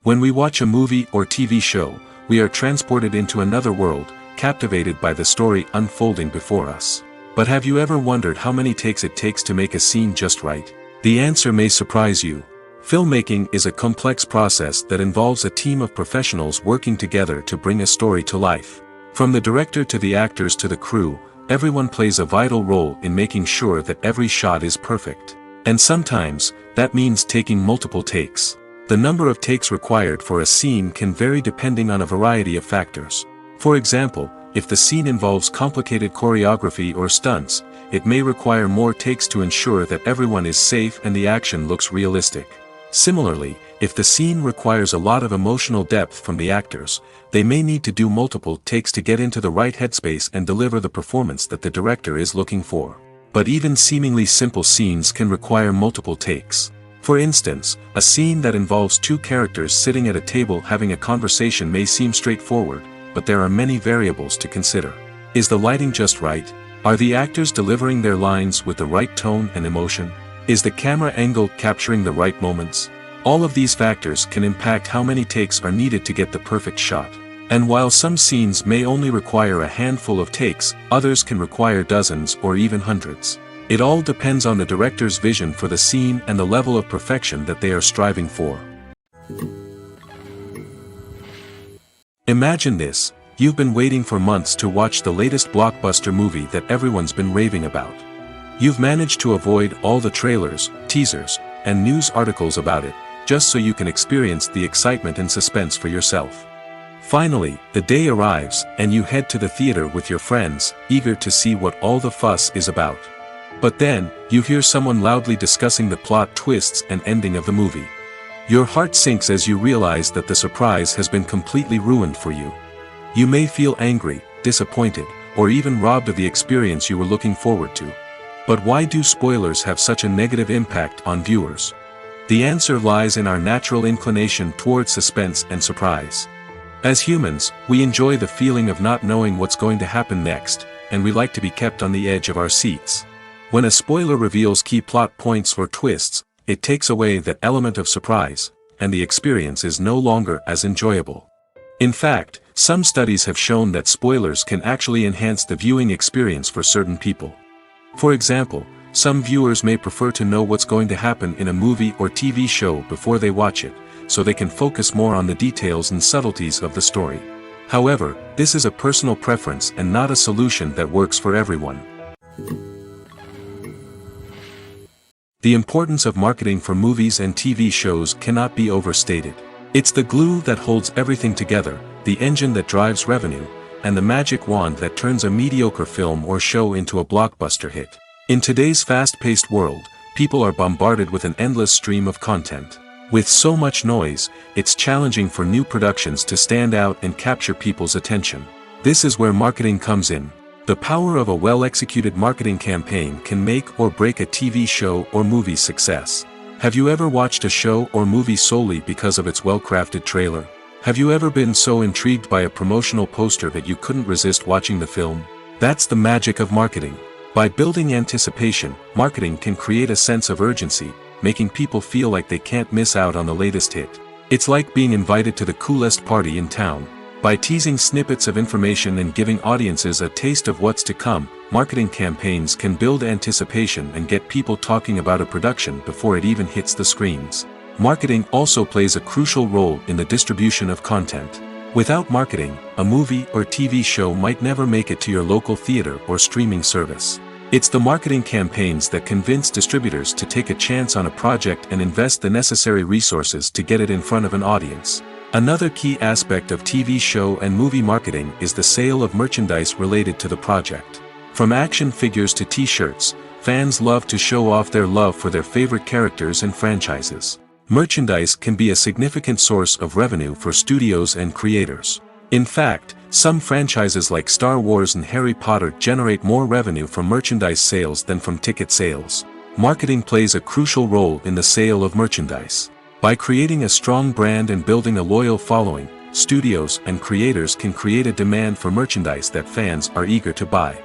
When we watch a movie or TV show, we are transported into another world, captivated by the story unfolding before us. But have you ever wondered how many takes it takes to make a scene just right? The answer may surprise you. Filmmaking is a complex process that involves a team of professionals working together to bring a story to life. From the director to the actors to the crew, everyone plays a vital role in making sure that every shot is perfect. And sometimes, that means taking multiple takes. The number of takes required for a scene can vary depending on a variety of factors. For example, If the scene involves complicated choreography or stunts, it may require more takes to ensure that everyone is safe and the action looks realistic. Similarly, if the scene requires a lot of emotional depth from the actors, they may need to do multiple takes to get into the right headspace and deliver the performance that the director is looking for. But even seemingly simple scenes can require multiple takes. For instance, a scene that involves two characters sitting at a table having a conversation may seem straightforward, but there are many variables to consider. Is the lighting just right? Are the actors delivering their lines with the right tone and emotion? Is the camera angle capturing the right moments? All of these factors can impact how many takes are needed to get the perfect shot. And while some scenes may only require a handful of takes, others can require dozens or even hundreds. It all depends on the director's vision for the scene and the level of perfection that they are striving for. Imagine this: you've been waiting for months to watch the latest blockbuster movie that everyone's been raving about. You've managed to avoid all the trailers, teasers, and news articles about it, just so you can experience the excitement and suspense for yourself. Finally, the day arrives, and you head to the theater with your friends, eager to see what all the fuss is about. But then, you hear someone loudly discussing the plot twists and ending of the movie. Your heart sinks as you realize that the surprise has been completely ruined for you. You may feel angry, disappointed, or even robbed of the experience you were looking forward to. But why do spoilers have such a negative impact on viewers? The answer lies in our natural inclination toward suspense and surprise. As humans, we enjoy the feeling of not knowing what's going to happen next, and we like to be kept on the edge of our seats. When a spoiler reveals key plot points or twists, it takes away that element of surprise, and the experience is no longer as enjoyable. In fact, some studies have shown that spoilers can actually enhance the viewing experience for certain people. For example, some viewers may prefer to know what's going to happen in a movie or TV show before they watch it, so they can focus more on the details and subtleties of the story. However, this is a personal preference and not a solution that works for everyone. The importance of marketing for movies and TV shows cannot be overstated. It's the glue that holds everything together, the engine that drives revenue, and the magic wand that turns a mediocre film or show into a blockbuster hit. In today's fast-paced world, people are bombarded with an endless stream of content. With so much noise, it's challenging for new productions to stand out and capture people's attention. This is where marketing comes in. The power of a well-executed marketing campaign can make or break a TV show or movie's success. Have you ever watched a show or movie solely because of its well-crafted trailer? Have you ever been so intrigued by a promotional poster that you couldn't resist watching the film? That's the magic of marketing. By building anticipation, marketing can create a sense of urgency, making people feel like they can't miss out on the latest hit. It's like being invited to the coolest party in town. By teasing snippets of information and giving audiences a taste of what's to come, marketing campaigns can build anticipation and get people talking about a production before it even hits the screens. Marketing also plays a crucial role in the distribution of content. Without marketing, a movie or TV show might never make it to your local theater or streaming service. It's the marketing campaigns that convince distributors to take a chance on a project and invest the necessary resources to get it in front of an audience. Another key aspect of TV show and movie marketing is the sale of merchandise related to the project. From action figures to t-shirts, fans love to show off their love for their favorite characters and franchises. Merchandise can be a significant source of revenue for studios and creators. In fact, some franchises like Star Wars and Harry Potter generate more revenue from merchandise sales than from ticket sales. Marketing plays a crucial role in the sale of merchandise. By creating a strong brand and building a loyal following, studios and creators can create a demand for merchandise that fans are eager to buy.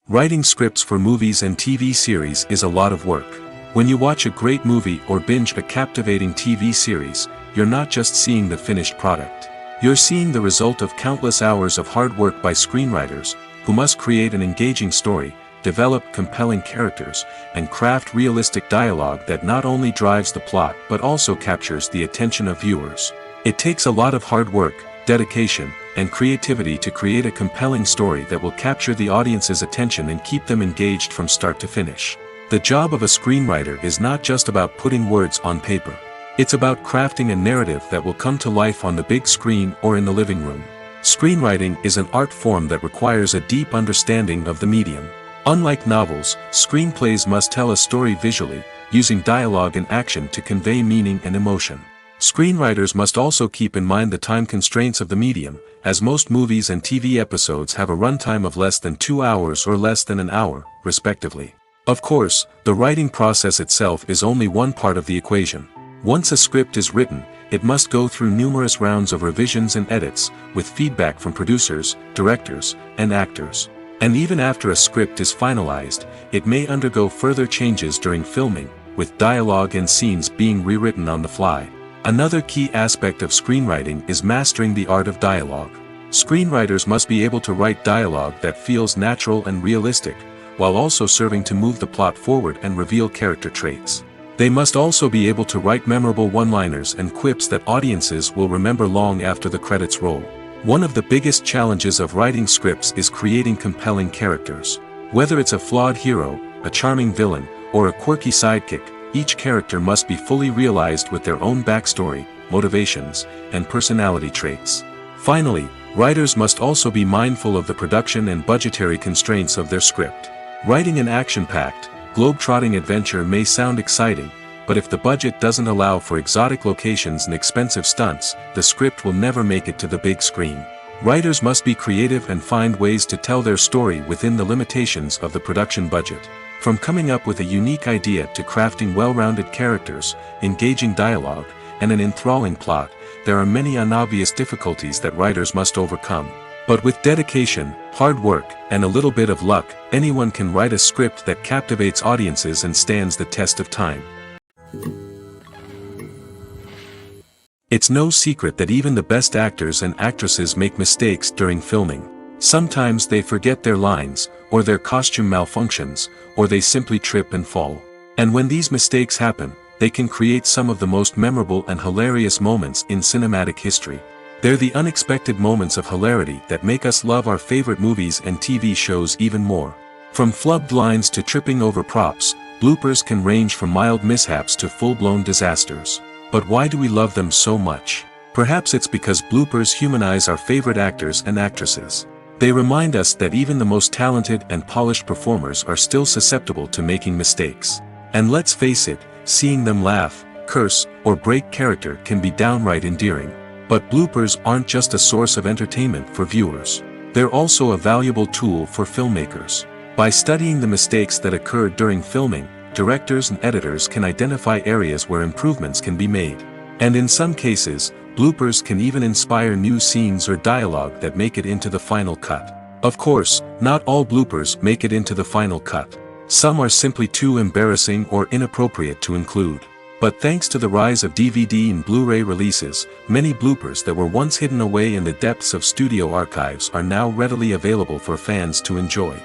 Writing scripts for movies and TV series is a lot of work. When you watch a great movie or binge a captivating TV series, you're not just seeing the finished product. You're seeing the result of countless hours of hard work by screenwriters, who must create an engaging story, develop compelling characters, and craft realistic dialogue that not only drives the plot but also captures the attention of viewers. It takes a lot of hard work, dedication, and creativity to create a compelling story that will capture the audience's attention and keep them engaged from start to finish. The job of a screenwriter is not just about putting words on paper. It's about crafting a narrative that will come to life on the big screen or in the living room. Screenwriting is an art form that requires a deep understanding of the medium. Unlike novels, screenplays must tell a story visually, using dialogue and action to convey meaning and emotion. Screenwriters must also keep in mind the time constraints of the medium, as most movies and TV episodes have a runtime of less than 2 hours or less than an hour, respectively. Of course, the writing process itself is only one part of the equation. Once a script is written, it must go through numerous rounds of revisions and edits, with feedback from producers, directors, and actors. And even after a script is finalized, it may undergo further changes during filming, with dialogue and scenes being rewritten on the fly. Another key aspect of screenwriting is mastering the art of dialogue. Screenwriters must be able to write dialogue that feels natural and realistic, while also serving to move the plot forward and reveal character traits. They must also be able to write memorable one-liners and quips that audiences will remember long after the credits roll. One of the biggest challenges of writing scripts is creating compelling characters. Whether it's a flawed hero, a charming villain, or a quirky sidekick, each character must be fully realized with their own backstory, motivations, and personality traits. Finally, writers must also be mindful of the production and budgetary constraints of their script. Writing an action-packed, globe-trotting adventure may sound exciting, but if the budget doesn't allow for exotic locations and expensive stunts, the script will never make it to the big screen. Writers must be creative and find ways to tell their story within the limitations of the production budget. From coming up with a unique idea to crafting well-rounded characters, engaging dialogue, and an enthralling plot, there are many unobvious difficulties that writers must overcome. But with dedication, hard work, and a little bit of luck, anyone can write a script that captivates audiences and stands the test of time. It's no secret that even the best actors and actresses make mistakes during filming. Sometimes they forget their lines, or their costume malfunctions, or they simply trip and fall. And when these mistakes happen, they can create some of the most memorable and hilarious moments in cinematic history. They're the unexpected moments of hilarity that make us love our favorite movies and TV shows even more. From flubbed lines to tripping over props, bloopers can range from mild mishaps to full-blown disasters. But why do we love them so much? Perhaps it's because bloopers humanize our favorite actors and actresses. They remind us that even the most talented and polished performers are still susceptible to making mistakes. And let's face it, seeing them laugh, curse, or break character can be downright endearing. But bloopers aren't just a source of entertainment for viewers. They're also a valuable tool for filmmakers. By studying the mistakes that occurred during filming, directors and editors can identify areas where improvements can be made. And in some cases, bloopers can even inspire new scenes or dialogue that make it into the final cut. Of course, not all bloopers make it into the final cut. Some are simply too embarrassing or inappropriate to include. But thanks to the rise of DVD and Blu-ray releases, many bloopers that were once hidden away in the depths of studio archives are now readily available for fans to enjoy.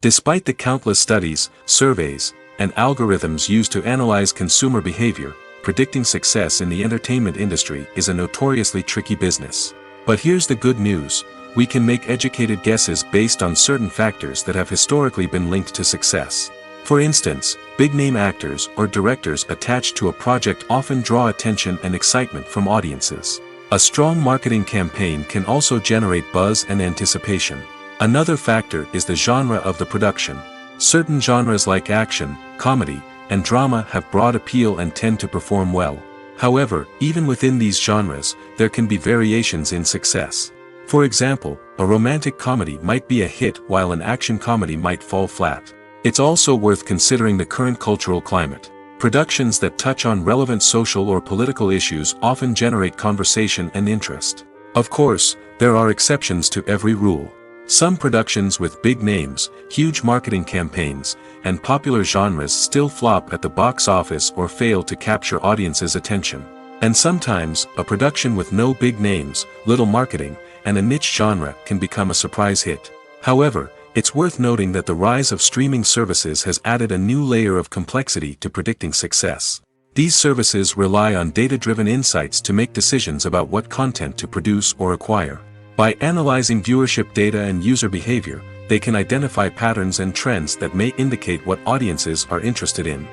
Despite the countless studies, surveys, and algorithms used to analyze consumer behavior, predicting success in the entertainment industry is a notoriously tricky business. But here's the good news: we can make educated guesses based on certain factors that have historically been linked to success. For instance, big-name actors or directors attached to a project often draw attention and excitement from audiences. A strong marketing campaign can also generate buzz and anticipation. Another factor is the genre of the production. Certain genres like action, comedy, and drama have broad appeal and tend to perform well. However, even within these genres, there can be variations in success. For example, a romantic comedy might be a hit while an action comedy might fall flat. It's also worth considering the current cultural climate. Productions that touch on relevant social or political issues often generate conversation and interest. Of course, there are exceptions to every rule. Some productions with big names, huge marketing campaigns, and popular genres still flop at the box office or fail to capture audiences' attention. And sometimes, a production with no big names, little marketing, and a niche genre can become a surprise hit. However, it's worth noting that the rise of streaming services has added a new layer of complexity to predicting success. These services rely on data-driven insights to make decisions about what content to produce or acquire. By analyzing viewership data and user behavior, they can identify patterns and trends that may indicate what audiences are interested in.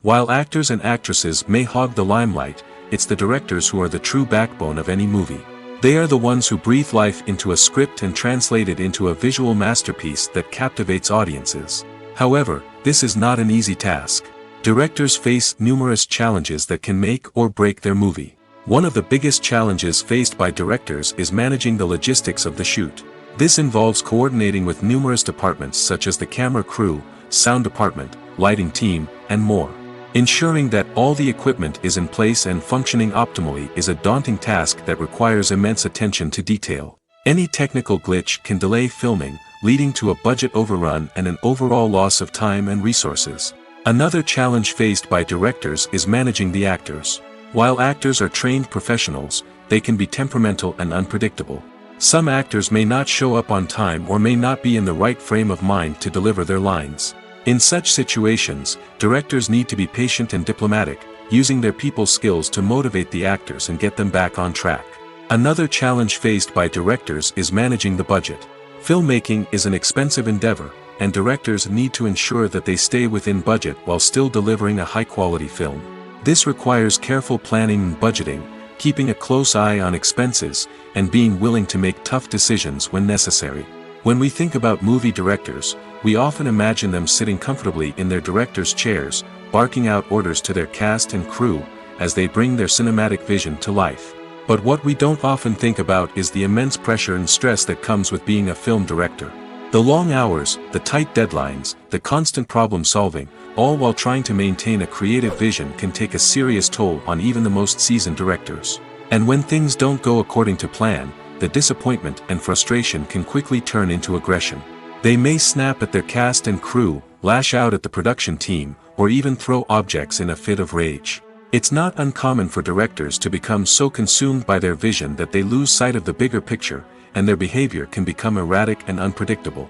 While actors and actresses may hog the limelight, it's the directors who are the true backbone of any movie. They are the ones who breathe life into a script and translate it into a visual masterpiece that captivates audiences. However, this is not an easy task. Directors face numerous challenges that can make or break their movie. One of the biggest challenges faced by directors is managing the logistics of the shoot. This involves coordinating with numerous departments such as the camera crew, sound department, lighting team, and more. Ensuring that all the equipment is in place and functioning optimally is a daunting task that requires immense attention to detail. Any technical glitch can delay filming, leading to a budget overrun and an overall loss of time and resources. Another challenge faced by directors is managing the actors. While actors are trained professionals, they can be temperamental and unpredictable. Some actors may not show up on time or may not be in the right frame of mind to deliver their lines. In such situations, directors need to be patient and diplomatic, using their people skills to motivate the actors and get them back on track. Another challenge faced by directors is managing the budget. Filmmaking is an expensive endeavor, and directors need to ensure that they stay within budget while still delivering a high-quality film. This requires careful planning and budgeting, keeping a close eye on expenses, and being willing to make tough decisions when necessary. When we think about movie directors, we often imagine them sitting comfortably in their director's chairs, barking out orders to their cast and crew, as they bring their cinematic vision to life. But what we don't often think about is the immense pressure and stress that comes with being a film director. The long hours, the tight deadlines, the constant problem solving, all while trying to maintain a creative vision can take a serious toll on even the most seasoned directors. And when things don't go according to plan, the disappointment and frustration can quickly turn into aggression. They may snap at their cast and crew, lash out at the production team, or even throw objects in a fit of rage. It's not uncommon for directors to become so consumed by their vision that they lose sight of the bigger picture, and their behavior can become erratic and unpredictable.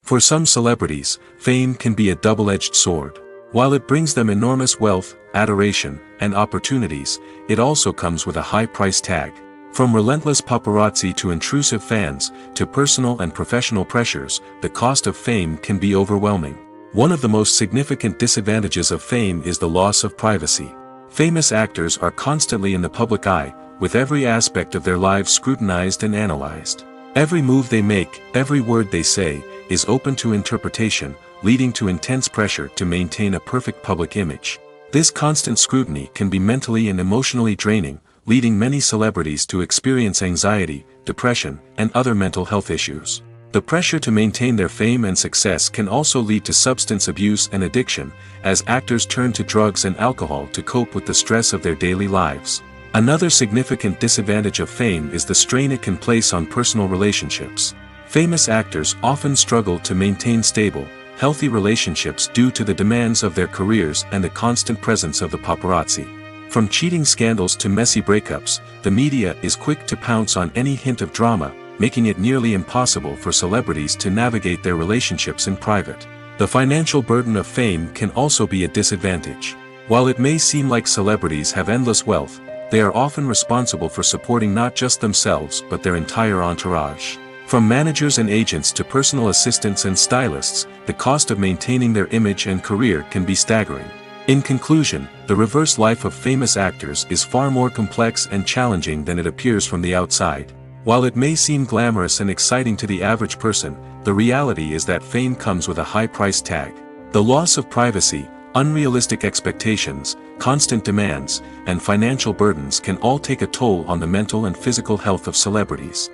For some celebrities, fame can be a double-edged sword. While it brings them enormous wealth, adoration, and opportunities, it also comes with a high price tag. From relentless paparazzi to intrusive fans, to personal and professional pressures, the cost of fame can be overwhelming. One of the most significant disadvantages of fame is the loss of privacy. Famous actors are constantly in the public eye, with every aspect of their lives scrutinized and analyzed. Every move they make, every word they say, is open to interpretation, leading to intense pressure to maintain a perfect public image. This constant scrutiny can be mentally and emotionally draining, leading many celebrities to experience anxiety, depression, and other mental health issues. The pressure to maintain their fame and success can also lead to substance abuse and addiction, as actors turn to drugs and alcohol to cope with the stress of their daily lives. Another significant disadvantage of fame is the strain it can place on personal relationships. Famous actors often struggle to maintain stable, healthy relationships due to the demands of their careers and the constant presence of the paparazzi. From cheating scandals to messy breakups, the media is quick to pounce on any hint of drama, making it nearly impossible for celebrities to navigate their relationships in private. The financial burden of fame can also be a disadvantage. While it may seem like celebrities have endless wealth, they are often responsible for supporting not just themselves but their entire entourage. From managers and agents to personal assistants and stylists, the cost of maintaining their image and career can be staggering. In conclusion, the reverse life of famous actors is far more complex and challenging than it appears from the outside. While it may seem glamorous and exciting to the average person, the reality is that fame comes with a high price tag. The loss of privacy, unrealistic expectations, constant demands, and financial burdens can all take a toll on the mental and physical health of celebrities.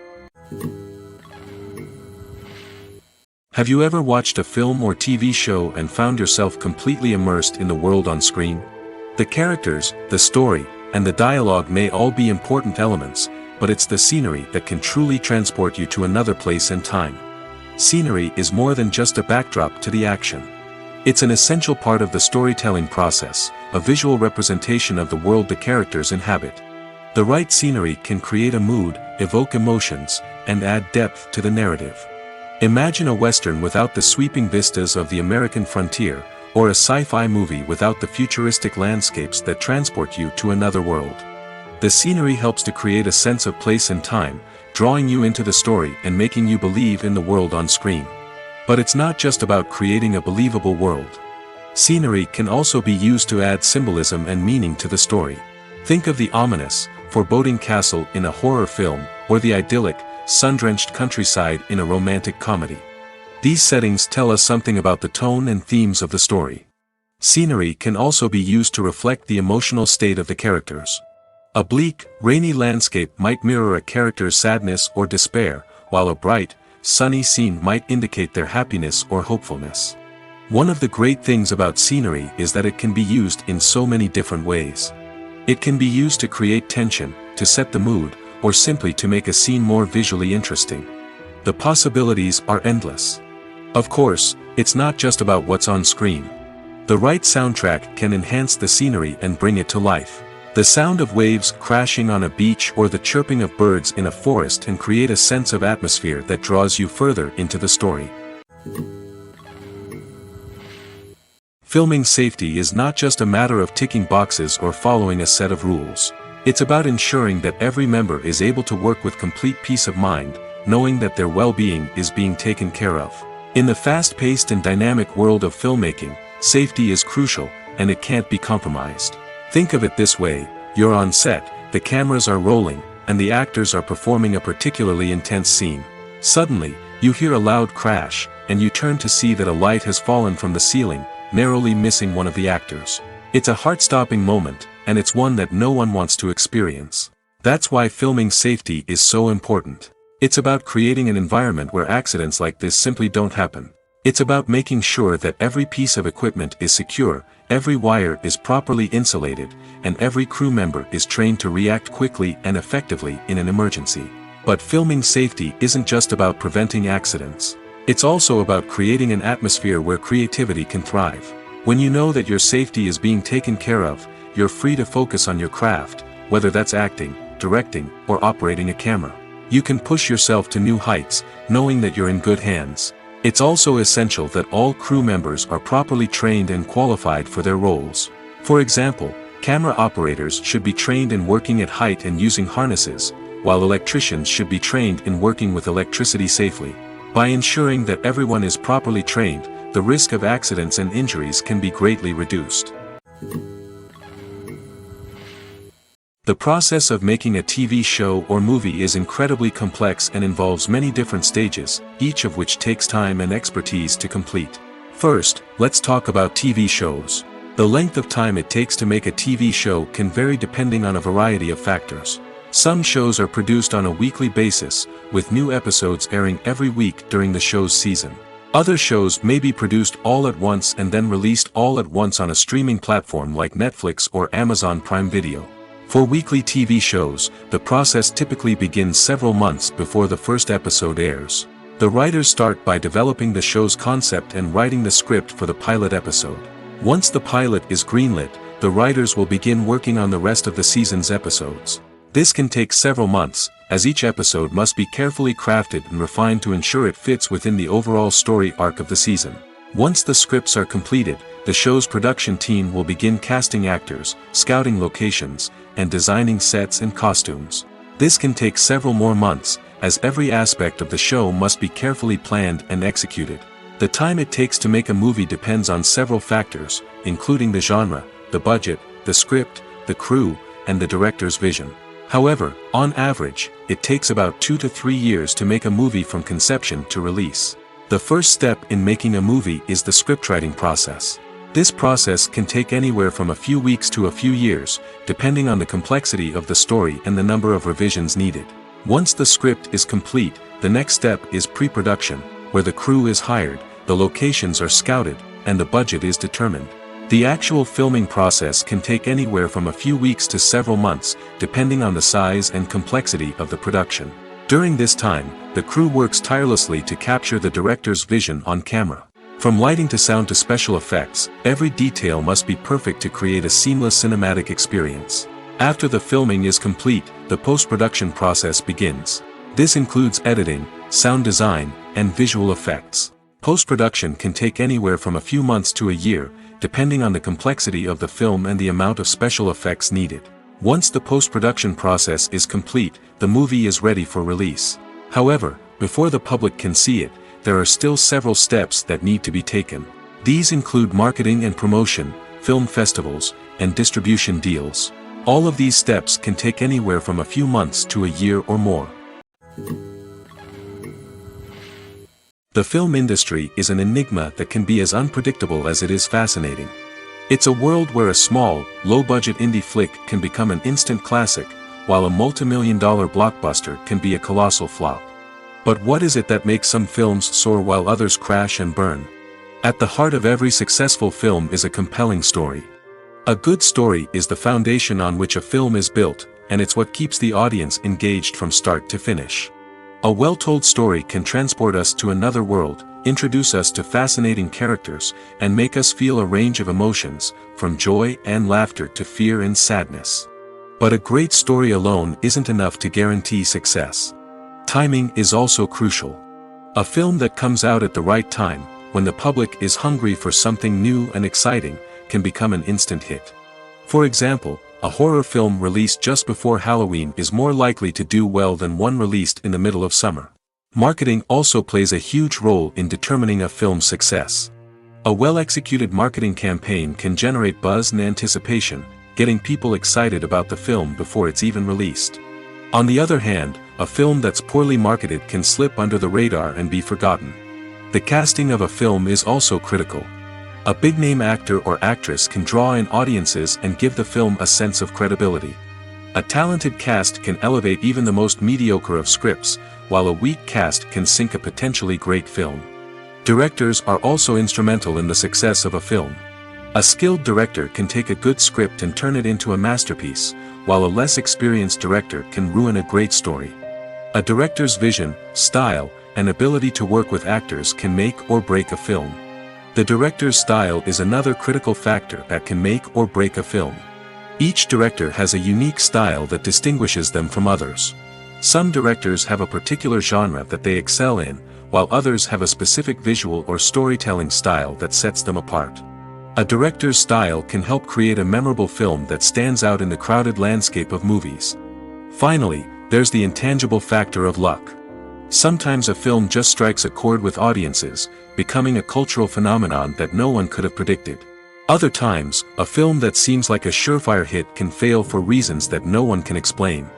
Have you ever watched a film or TV show and found yourself completely immersed in the world on screen? The characters, the story, and the dialogue may all be important elements, but it's the scenery that can truly transport you to another place and time. Scenery is more than just a backdrop to the action. It's an essential part of the storytelling process, a visual representation of the world the characters inhabit. The right scenery can create a mood, evoke emotions, and add depth to the narrative. Imagine a Western without the sweeping vistas of the American frontier, or a sci-fi movie without the futuristic landscapes that transport you to another world. The scenery helps to create a sense of place and time, drawing you into the story and making you believe in the world on screen. But it's not just about creating a believable world. Scenery can also be used to add symbolism and meaning to the story. Think of the ominous, foreboding castle in a horror film, or the idyllic, sun-drenched countryside in a romantic comedy. These settings tell us something about the tone and themes of the story. Scenery can also be used to reflect the emotional state of the characters. A bleak, rainy landscape might mirror a character's sadness or despair, while a bright, sunny scene might indicate their happiness or hopefulness. One of the great things about scenery is that it can be used in so many different ways. It can be used to create tension, to set the mood, or simply to make a scene more visually interesting. The possibilities are endless. Of course, it's not just about what's on screen. The right soundtrack can enhance the scenery and bring it to life. The sound of waves crashing on a beach or the chirping of birds in a forest can create a sense of atmosphere that draws you further into the story. Filming safety is not just a matter of ticking boxes or following a set of rules. It's about ensuring that every member is able to work with complete peace of mind, knowing that their well-being is being taken care of. In the fast-paced and dynamic world of filmmaking, safety is crucial, and it can't be compromised. Think of it this way: you're on set, the cameras are rolling, and the actors are performing a particularly intense scene. Suddenly, you hear a loud crash, and you turn to see that a light has fallen from the ceiling, narrowly missing one of the actors. It's a heart-stopping moment, and it's one that no one wants to experience. That's why filming safety is so important. It's about creating an environment where accidents like this simply don't happen. It's about making sure that every piece of equipment is secure, every wire is properly insulated, and every crew member is trained to react quickly and effectively in an emergency. But filming safety isn't just about preventing accidents. It's also about creating an atmosphere where creativity can thrive. When you know that your safety is being taken care of, you're free to focus on your craft, whether that's acting, directing, or operating a camera. You can push yourself to new heights, knowing that you're in good hands. It's also essential that all crew members are properly trained and qualified for their roles. For example, camera operators should be trained in working at height and using harnesses, while electricians should be trained in working with electricity safely. By ensuring that everyone is properly trained, the risk of accidents and injuries can be greatly reduced. The process of making a TV show or movie is incredibly complex and involves many different stages, each of which takes time and expertise to complete. First, let's talk about TV shows. The length of time it takes to make a TV show can vary depending on a variety of factors. Some shows are produced on a weekly basis, with new episodes airing every week during the show's season. Other shows may be produced all at once and then released all at once on a streaming platform like Netflix or Amazon Prime Video. For weekly TV shows, the process typically begins several months before the first episode airs. The writers start by developing the show's concept and writing the script for the pilot episode. Once the pilot is greenlit, the writers will begin working on the rest of the season's episodes. This can take several months, as each episode must be carefully crafted and refined to ensure it fits within the overall story arc of the season. Once the scripts are completed, the show's production team will begin casting actors, scouting locations, and designing sets and costumes. This can take several more months, as every aspect of the show must be carefully planned and executed. The time it takes to make a movie depends on several factors, including the genre, the budget, the script, the crew, and the director's vision. However, on average, it takes about 2 to 3 years to make a movie from conception to release. The first step in making a movie is the scriptwriting process. This process can take anywhere from a few weeks to a few years, depending on the complexity of the story and the number of revisions needed. Once the script is complete, the next step is pre-production, where the crew is hired, the locations are scouted, and the budget is determined. The actual filming process can take anywhere from a few weeks to several months, depending on the size and complexity of the production. During this time, the crew works tirelessly to capture the director's vision on camera. From lighting to sound to special effects, every detail must be perfect to create a seamless cinematic experience. After the filming is complete, the post-production process begins. This includes editing, sound design, and visual effects. Post-production can take anywhere from a few months to a year, depending on the complexity of the film and the amount of special effects needed. Once the post-production process is complete, the movie is ready for release. However, before the public can see it, there are still several steps that need to be taken. These include marketing and promotion, film festivals, and distribution deals. All of these steps can take anywhere from a few months to a year or more. The film industry is an enigma that can be as unpredictable as it is fascinating. It's a world where a small, low-budget indie flick can become an instant classic, while a multi-million-dollar blockbuster can be a colossal flop. But what is it that makes some films soar while others crash and burn? At the heart of every successful film is a compelling story. A good story is the foundation on which a film is built, and it's what keeps the audience engaged from start to finish. A well-told story can transport us to another world, introduce us to fascinating characters, and make us feel a range of emotions, from joy and laughter to fear and sadness. But a great story alone isn't enough to guarantee success. Timing is also crucial. A film that comes out at the right time, when the public is hungry for something new and exciting, can become an instant hit. For example, a horror film released just before Halloween is more likely to do well than one released in the middle of summer. Marketing also plays a huge role in determining a film's success. A well-executed marketing campaign can generate buzz and anticipation, getting people excited about the film before it's even released. On the other hand, a film that's poorly marketed can slip under the radar and be forgotten. The casting of a film is also critical. A big-name actor or actress can draw in audiences and give the film a sense of credibility. A talented cast can elevate even the most mediocre of scripts, while a weak cast can sink a potentially great film. Directors are also instrumental in the success of a film. A skilled director can take a good script and turn it into a masterpiece, while a less experienced director can ruin a great story. A director's vision, style, and ability to work with actors can make or break a film. The director's style is another critical factor that can make or break a film. Each director has a unique style that distinguishes them from others. Some directors have a particular genre that they excel in, while others have a specific visual or storytelling style that sets them apart. A director's style can help create a memorable film that stands out in the crowded landscape of movies. Finally, there's the intangible factor of luck. Sometimes a film just strikes a chord with audiences, becoming a cultural phenomenon that no one could have predicted. Other times, a film that seems like a surefire hit can fail for reasons that no one can explain.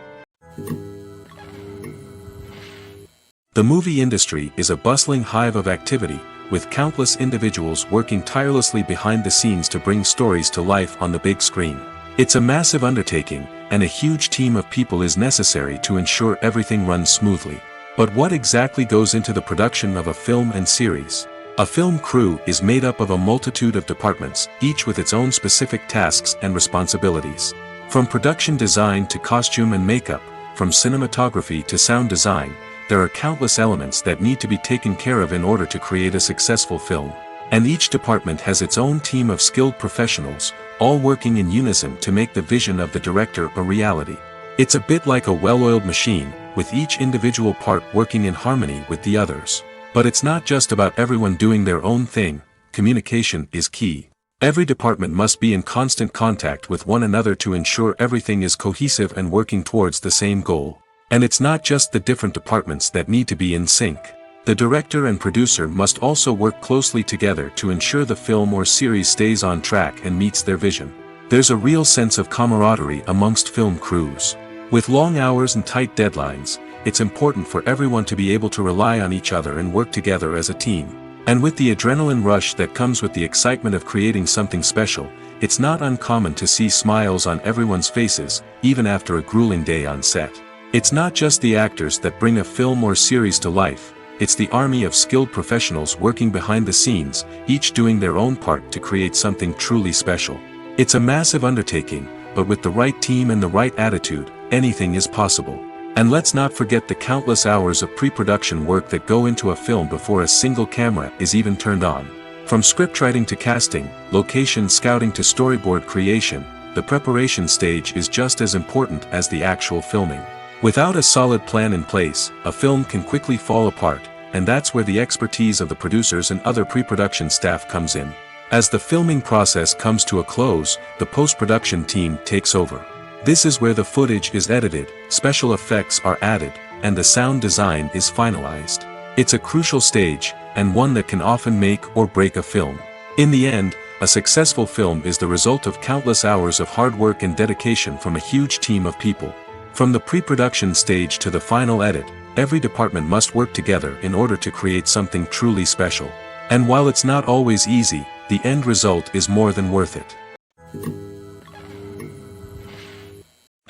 The movie industry is a bustling hive of activity, with countless individuals working tirelessly behind the scenes to bring stories to life on the big screen. It's a massive undertaking, and a huge team of people is necessary to ensure everything runs smoothly. But what exactly goes into the production of a film and series? A film crew is made up of a multitude of departments, each with its own specific tasks and responsibilities. From production design to costume and makeup, from cinematography to sound design, there are countless elements that need to be taken care of in order to create a successful film. And each department has its own team of skilled professionals, all working in unison to make the vision of the director a reality. It's a bit like a well-oiled machine, with each individual part working in harmony with the others. But it's not just about everyone doing their own thing. Communication is key. Every department must be in constant contact with one another to ensure everything is cohesive and working towards the same goal. And it's not just the different departments that need to be in sync. The director and producer must also work closely together to ensure the film or series stays on track and meets their vision. There's a real sense of camaraderie amongst film crews. With long hours and tight deadlines, it's important for everyone to be able to rely on each other and work together as a team. And with the adrenaline rush that comes with the excitement of creating something special, it's not uncommon to see smiles on everyone's faces, even after a grueling day on set. It's not just the actors that bring a film or series to life, it's the army of skilled professionals working behind the scenes, each doing their own part to create something truly special. It's a massive undertaking, but with the right team and the right attitude, anything is possible. And let's not forget the countless hours of pre-production work that go into a film before a single camera is even turned on. From scriptwriting to casting, location scouting to storyboard creation, the preparation stage is just as important as the actual filming. Without a solid plan in place, a film can quickly fall apart, and that's where the expertise of the producers and other pre-production staff comes in. As the filming process comes to a close, the post-production team takes over. This is where the footage is edited, special effects are added, and the sound design is finalized. It's a crucial stage, and one that can often make or break a film. In the end, a successful film is the result of countless hours of hard work and dedication from a huge team of people. From the pre-production stage to the final edit, every department must work together in order to create something truly special. And while it's not always easy, the end result is more than worth it.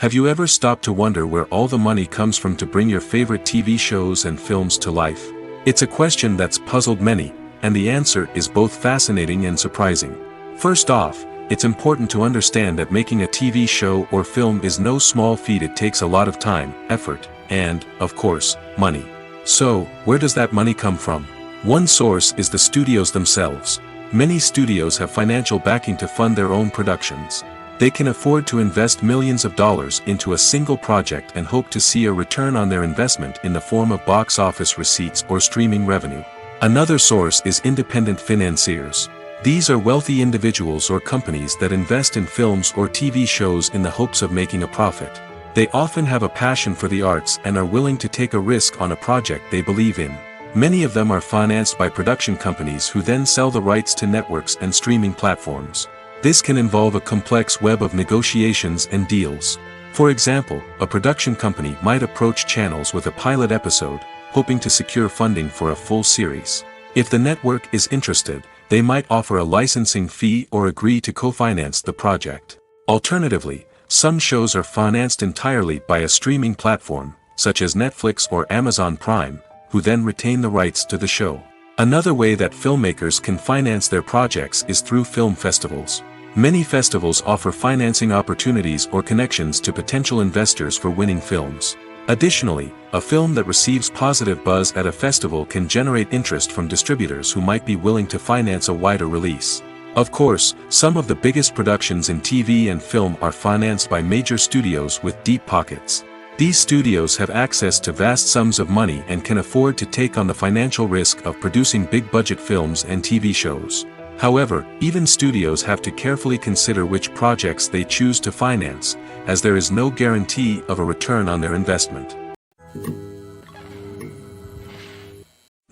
Have you ever stopped to wonder where all the money comes from to bring your favorite TV shows and films to life? It's a question that's puzzled many, and the answer is both fascinating and surprising. First off, it's important to understand that making a TV show or film is no small feat. It takes a lot of time, effort, and, of course, money. So, where does that money come from? One source is the studios themselves. Many studios have financial backing to fund their own productions. They can afford to invest millions of dollars into a single project and hope to see a return on their investment in the form of box office receipts or streaming revenue. Another source is independent financiers. These are wealthy individuals or companies that invest in films or TV shows in the hopes of making a profit. They often have a passion for the arts and are willing to take a risk on a project they believe in. Many of them are financed by production companies who then sell the rights to networks and streaming platforms. This can involve a complex web of negotiations and deals. For example, a production company might approach channels with a pilot episode, hoping to secure funding for a full series. If the network is interested, they might offer a licensing fee or agree to co-finance the project. Alternatively, some shows are financed entirely by a streaming platform, such as Netflix or Amazon Prime, who then retain the rights to the show. Another way that filmmakers can finance their projects is through film festivals. Many festivals offer financing opportunities or connections to potential investors for winning films. Additionally, a film that receives positive buzz at a festival can generate interest from distributors who might be willing to finance a wider release. Of course, some of the biggest productions in TV and film are financed by major studios with deep pockets. These studios have access to vast sums of money and can afford to take on the financial risk of producing big-budget films and TV shows. However, even studios have to carefully consider which projects they choose to finance, as there is no guarantee of a return on their investment.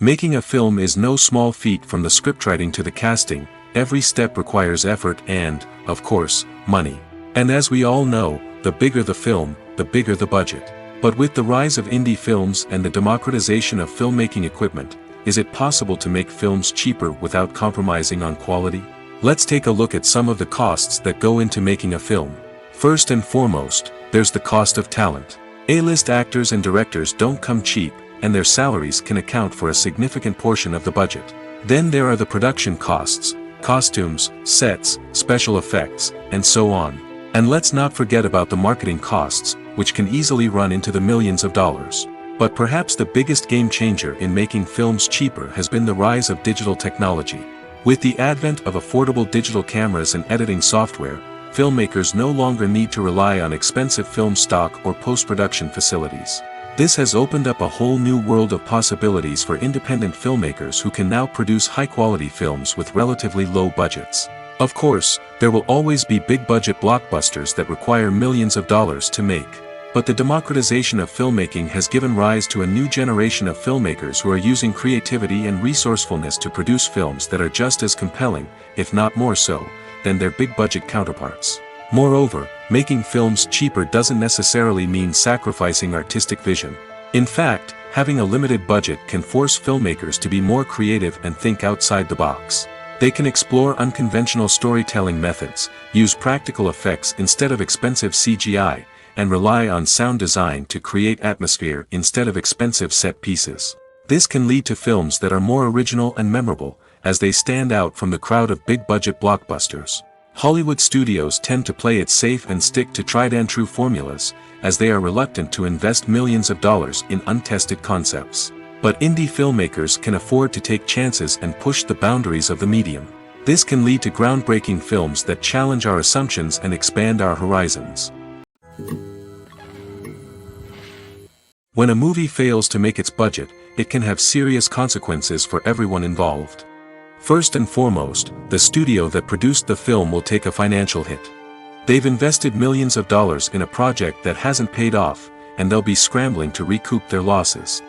Making a film is no small feat. From the scriptwriting to the casting, every step requires effort and, of course, money. And as we all know, the bigger the film, the bigger the budget. But with the rise of indie films and the democratization of filmmaking equipment, is it possible to make films cheaper without compromising on quality? Let's take a look at some of the costs that go into making a film. First and foremost, there's the cost of talent. A-list actors and directors don't come cheap, and their salaries can account for a significant portion of the budget. Then there are the production costs, costumes, sets, special effects, and so on. And let's not forget about the marketing costs, which can easily run into the millions of dollars. But perhaps the biggest game changer in making films cheaper has been the rise of digital technology. With the advent of affordable digital cameras and editing software, filmmakers no longer need to rely on expensive film stock or post-production facilities. This has opened up a whole new world of possibilities for independent filmmakers who can now produce high-quality films with relatively low budgets. Of course, there will always be big-budget blockbusters that require millions of dollars to make. But the democratization of filmmaking has given rise to a new generation of filmmakers who are using creativity and resourcefulness to produce films that are just as compelling, if not more so, than their big-budget counterparts. Moreover, making films cheaper doesn't necessarily mean sacrificing artistic vision. In fact, having a limited budget can force filmmakers to be more creative and think outside the box. They can explore unconventional storytelling methods, use practical effects instead of expensive CGI, and rely on sound design to create atmosphere instead of expensive set pieces. This can lead to films that are more original and memorable, as they stand out from the crowd of big-budget blockbusters. Hollywood studios tend to play it safe and stick to tried-and-true formulas, as they are reluctant to invest millions of dollars in untested concepts. But indie filmmakers can afford to take chances and push the boundaries of the medium. This can lead to groundbreaking films that challenge our assumptions and expand our horizons. When a movie fails to make its budget, it can have serious consequences for everyone involved. First and foremost, the studio that produced the film will take a financial hit. They've invested millions of dollars in a project that hasn't paid off, and they'll be scrambling to recoup their losses.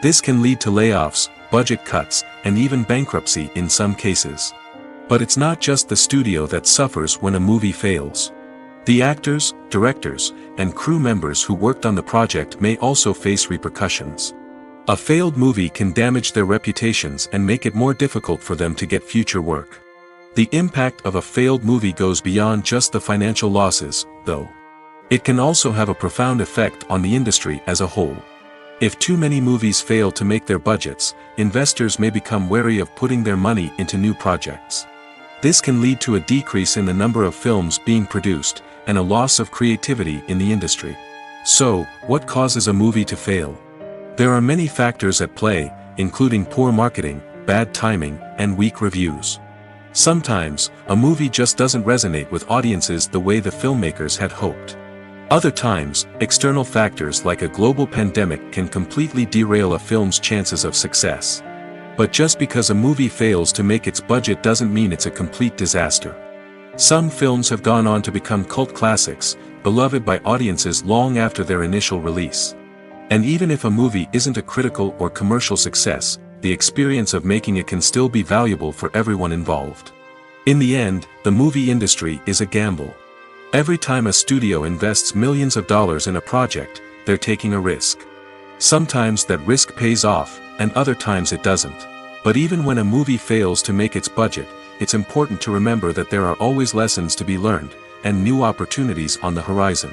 This can lead to layoffs, budget cuts, and even bankruptcy in some cases. But it's not just the studio that suffers when a movie fails. The actors, directors, and crew members who worked on the project may also face repercussions. A failed movie can damage their reputations and make it more difficult for them to get future work. The impact of a failed movie goes beyond just the financial losses, though. It can also have a profound effect on the industry as a whole. If too many movies fail to make their budgets, investors may become wary of putting their money into new projects. This can lead to a decrease in the number of films being produced, and a loss of creativity in the industry. So, what causes a movie to fail? There are many factors at play, including poor marketing, bad timing, and weak reviews. Sometimes, a movie just doesn't resonate with audiences the way the filmmakers had hoped. Other times, external factors like a global pandemic can completely derail a film's chances of success. But just because a movie fails to make its budget doesn't mean it's a complete disaster. Some films have gone on to become cult classics, beloved by audiences long after their initial release. And even if a movie isn't a critical or commercial success, the experience of making it can still be valuable for everyone involved. In the end, the movie industry is a gamble. Every time a studio invests millions of dollars in a project, they're taking a risk. Sometimes that risk pays off, and other times it doesn't. But even when a movie fails to make its budget, it's important to remember that there are always lessons to be learned, and new opportunities on the horizon.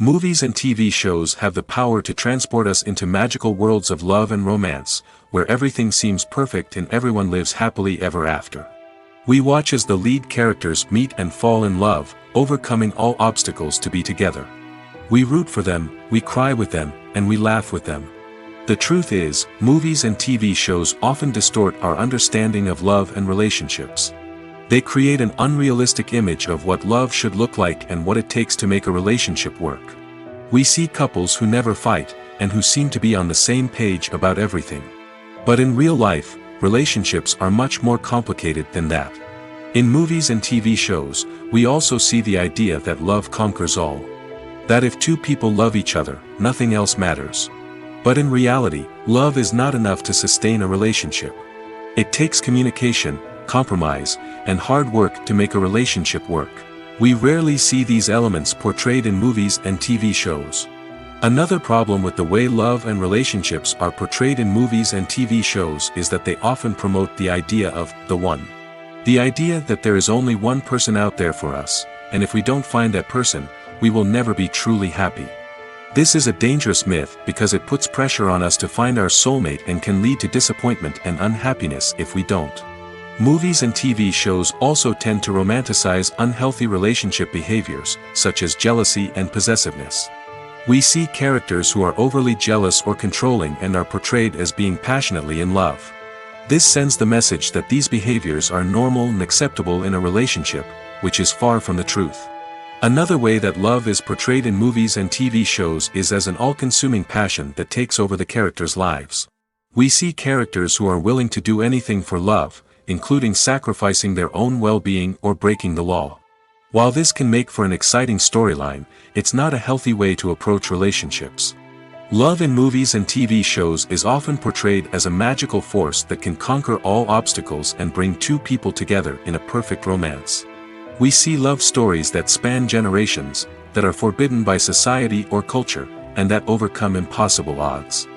Movies and TV shows have the power to transport us into magical worlds of love and romance, where everything seems perfect and everyone lives happily ever after. We watch as the lead characters meet and fall in love, overcoming all obstacles to be together. We root for them, we cry with them, and we laugh with them. The truth is, movies and TV shows often distort our understanding of love and relationships. They create an unrealistic image of what love should look like and what it takes to make a relationship work. We see couples who never fight, and who seem to be on the same page about everything. But in real life, relationships are much more complicated than that. In movies and TV shows, we also see the idea that love conquers all. That if two people love each other, nothing else matters. But in reality, love is not enough to sustain a relationship. It takes communication, compromise, and hard work to make a relationship work. We rarely see these elements portrayed in movies and TV shows. Another problem with the way love and relationships are portrayed in movies and TV shows is that they often promote the idea of the one. The idea that there is only one person out there for us, and if we don't find that person, we will never be truly happy. This is a dangerous myth because it puts pressure on us to find our soulmate and can lead to disappointment and unhappiness if we don't. Movies and TV shows also tend to romanticize unhealthy relationship behaviors, such as jealousy and possessiveness. We see characters who are overly jealous or controlling and are portrayed as being passionately in love. This sends the message that these behaviors are normal and acceptable in a relationship, which is far from the truth. Another way that love is portrayed in movies and TV shows is as an all-consuming passion that takes over the characters' lives. We see characters who are willing to do anything for love, including sacrificing their own well-being or breaking the law. While this can make for an exciting storyline, it's not a healthy way to approach relationships. Love in movies and TV shows is often portrayed as a magical force that can conquer all obstacles and bring two people together in a perfect romance. We see love stories that span generations, that are forbidden by society or culture, and that overcome impossible odds.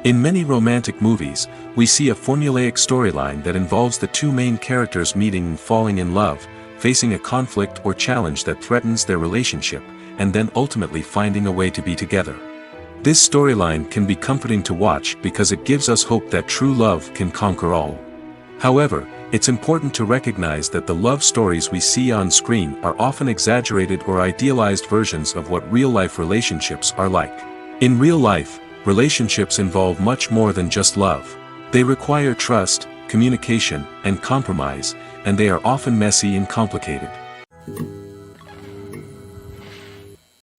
In many romantic movies, we see a formulaic storyline that involves the two main characters meeting and falling in love, facing a conflict or challenge that threatens their relationship, and then ultimately finding a way to be together. This storyline can be comforting to watch because it gives us hope that true love can conquer all. However, it's important to recognize that the love stories we see on screen are often exaggerated or idealized versions of what real-life relationships are like. In real life, relationships involve much more than just love. They require trust, communication, and compromise, and they are often messy and complicated.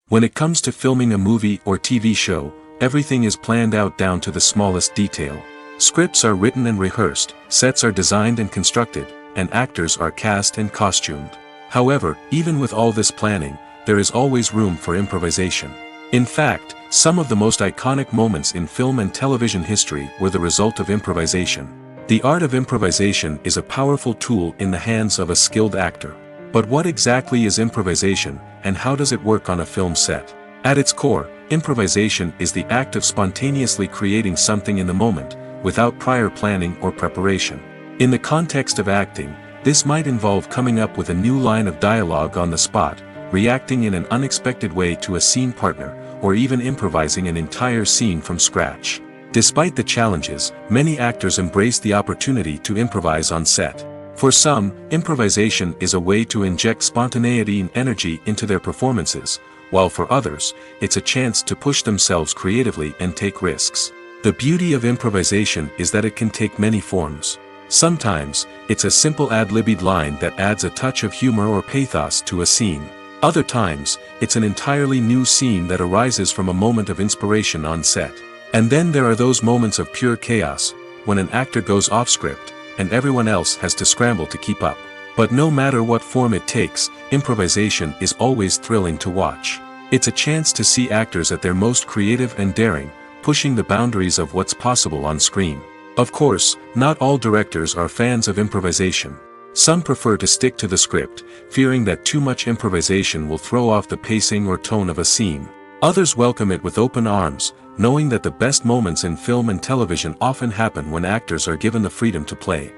When it comes to filming a movie or TV show, everything is planned out down to the smallest detail. Scripts are written and rehearsed, sets are designed and constructed, and actors are cast and costumed. However, even with all this planning, there is always room for improvisation. In fact, some of the most iconic moments in film and television history were the result of improvisation. The art of improvisation is a powerful tool in the hands of a skilled actor. But what exactly is improvisation, and how does it work on a film set? At its core, improvisation is the act of spontaneously creating something in the moment, without prior planning or preparation. In the context of acting, this might involve coming up with a new line of dialogue on the spot, reacting in an unexpected way to a scene partner, or even improvising an entire scene from scratch. Despite the challenges, many actors embrace the opportunity to improvise on set. For some, improvisation is a way to inject spontaneity and energy into their performances, while for others, it's a chance to push themselves creatively and take risks. The beauty of improvisation is that it can take many forms. Sometimes, it's a simple ad-libbed line that adds a touch of humor or pathos to a scene. Other times, it's an entirely new scene that arises from a moment of inspiration on set. And then there are those moments of pure chaos, when an actor goes off script, and everyone else has to scramble to keep up. But no matter what form it takes, improvisation is always thrilling to watch. It's a chance to see actors at their most creative and daring, pushing the boundaries of what's possible on screen. Of course, not all directors are fans of improvisation. Some prefer to stick to the script, fearing that too much improvisation will throw off the pacing or tone of a scene. Others welcome it with open arms, knowing that the best moments in film and television often happen when actors are given the freedom to play.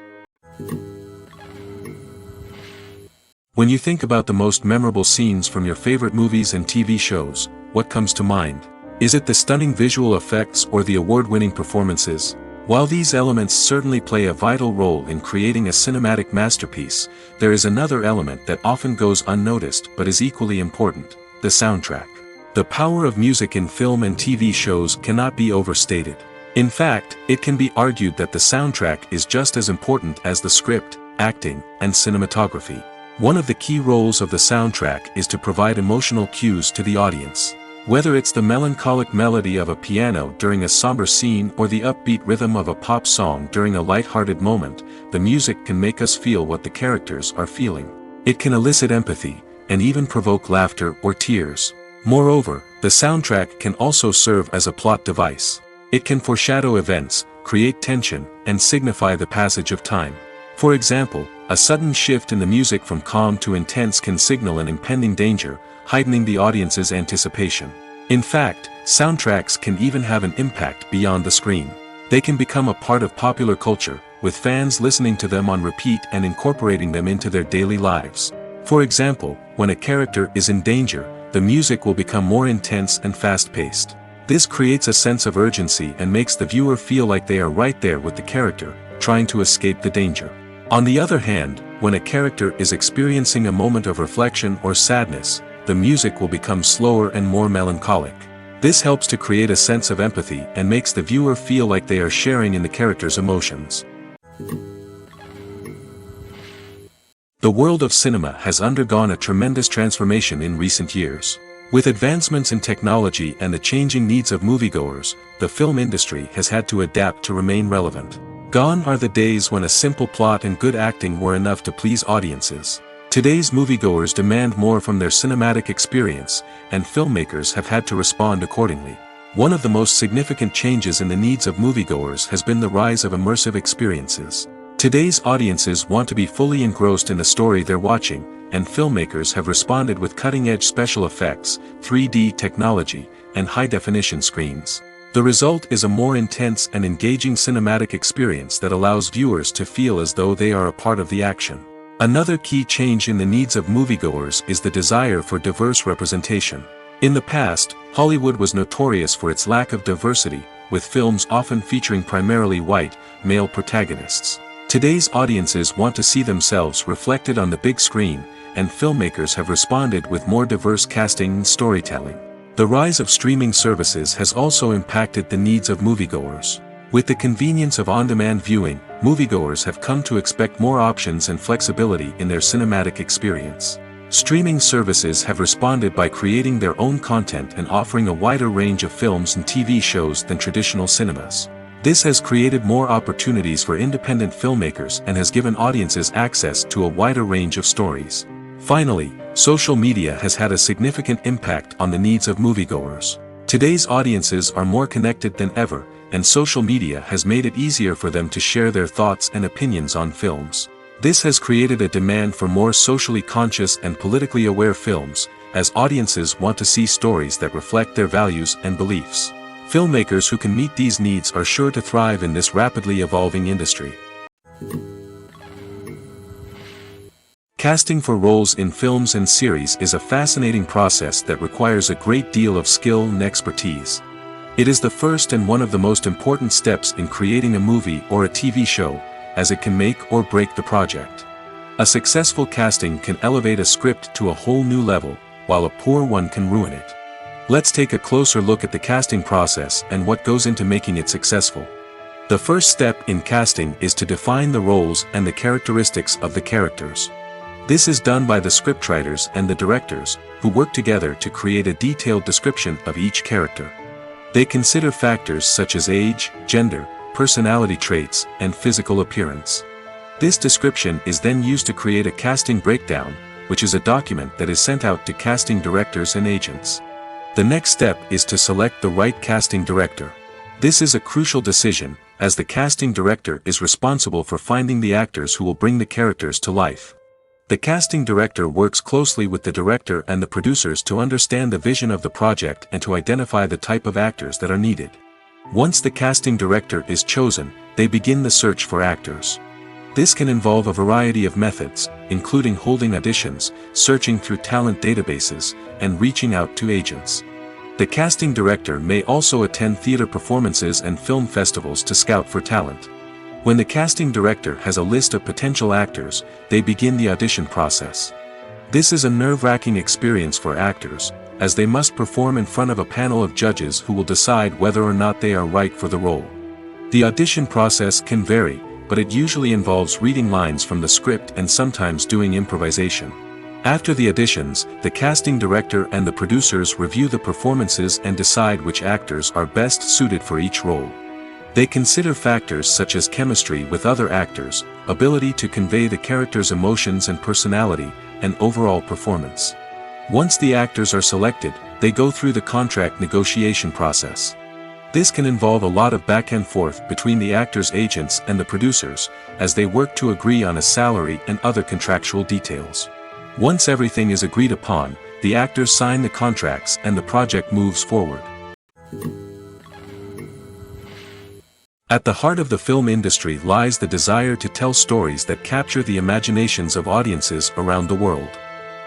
When you think about the most memorable scenes from your favorite movies and TV shows, what comes to mind? Is it the stunning visual effects or the award-winning performances? While these elements certainly play a vital role in creating a cinematic masterpiece, there is another element that often goes unnoticed but is equally important: the soundtrack. The power of music in film and TV shows cannot be overstated. In fact, it can be argued that the soundtrack is just as important as the script, acting, and cinematography. One of the key roles of the soundtrack is to provide emotional cues to the audience. Whether it's the melancholic melody of a piano during a somber scene or the upbeat rhythm of a pop song during a light-hearted moment, the music can make us feel what the characters are feeling. It can elicit empathy, and even provoke laughter or tears. Moreover, the soundtrack can also serve as a plot device. It can foreshadow events, create tension, and signify the passage of time. For example, a sudden shift in the music from calm to intense can signal an impending danger, heightening the audience's anticipation. In fact, soundtracks can even have an impact beyond the screen. They can become a part of popular culture, with fans listening to them on repeat and incorporating them into their daily lives. For example, when a character is in danger, the music will become more intense and fast-paced. This creates a sense of urgency and makes the viewer feel like they are right there with the character, trying to escape the danger. On the other hand, when a character is experiencing a moment of reflection or sadness, the music will become slower and more melancholic. This helps to create a sense of empathy and makes the viewer feel like they are sharing in the character's emotions. The world of cinema has undergone a tremendous transformation in recent years. With advancements in technology and the changing needs of moviegoers, the film industry has had to adapt to remain relevant. Gone are the days when a simple plot and good acting were enough to please audiences. Today's moviegoers demand more from their cinematic experience, and filmmakers have had to respond accordingly. One of the most significant changes in the needs of moviegoers has been the rise of immersive experiences. Today's audiences want to be fully engrossed in the story they're watching, and filmmakers have responded with cutting-edge special effects, 3D technology, and high-definition screens. The result is a more intense and engaging cinematic experience that allows viewers to feel as though they are a part of the action. Another key change in the needs of moviegoers is the desire for diverse representation. In the past, Hollywood was notorious for its lack of diversity, with films often featuring primarily white, male protagonists. Today's audiences want to see themselves reflected on the big screen, and filmmakers have responded with more diverse casting and storytelling. The rise of streaming services has also impacted the needs of moviegoers. With the convenience of on-demand viewing, moviegoers have come to expect more options and flexibility in their cinematic experience. Streaming services have responded by creating their own content and offering a wider range of films and TV shows than traditional cinemas. This has created more opportunities for independent filmmakers and has given audiences access to a wider range of stories. Finally, social media has had a significant impact on the needs of moviegoers. Today's audiences are more connected than ever, and social media has made it easier for them to share their thoughts and opinions on films. This has created a demand for more socially conscious and politically aware films, as audiences want to see stories that reflect their values and beliefs. Filmmakers who can meet these needs are sure to thrive in this rapidly evolving industry. Casting for roles in films and series is a fascinating process that requires a great deal of skill and expertise. It is the first and one of the most important steps in creating a movie or a TV show, as it can make or break the project. A successful casting can elevate a script to a whole new level, while a poor one can ruin it. Let's take a closer look at the casting process and what goes into making it successful. The first step in casting is to define the roles and the characteristics of the characters. This is done by the scriptwriters and the directors, who work together to create a detailed description of each character. They consider factors such as age, gender, personality traits, and physical appearance. This description is then used to create a casting breakdown, which is a document that is sent out to casting directors and agents. The next step is to select the right casting director. This is a crucial decision, as the casting director is responsible for finding the actors who will bring the characters to life. The casting director works closely with the director and the producers to understand the vision of the project and to identify the type of actors that are needed. Once the casting director is chosen, they begin the search for actors. This can involve a variety of methods, including holding auditions, searching through talent databases, and reaching out to agents. The casting director may also attend theater performances and film festivals to scout for talent. When the casting director has a list of potential actors, they begin the audition process. This is a nerve-wracking experience for actors, as they must perform in front of a panel of judges who will decide whether or not they are right for the role. The audition process can vary, but it usually involves reading lines from the script and sometimes doing improvisation. After the auditions, the casting director and the producers review the performances and decide which actors are best suited for each role. They consider factors such as chemistry with other actors, ability to convey the character's emotions and personality, and overall performance. Once the actors are selected, they go through the contract negotiation process. This can involve a lot of back and forth between the actors' agents and the producers, as they work to agree on a salary and other contractual details. Once everything is agreed upon, the actors sign the contracts and the project moves forward. At the heart of the film industry lies the desire to tell stories that capture the imaginations of audiences around the world.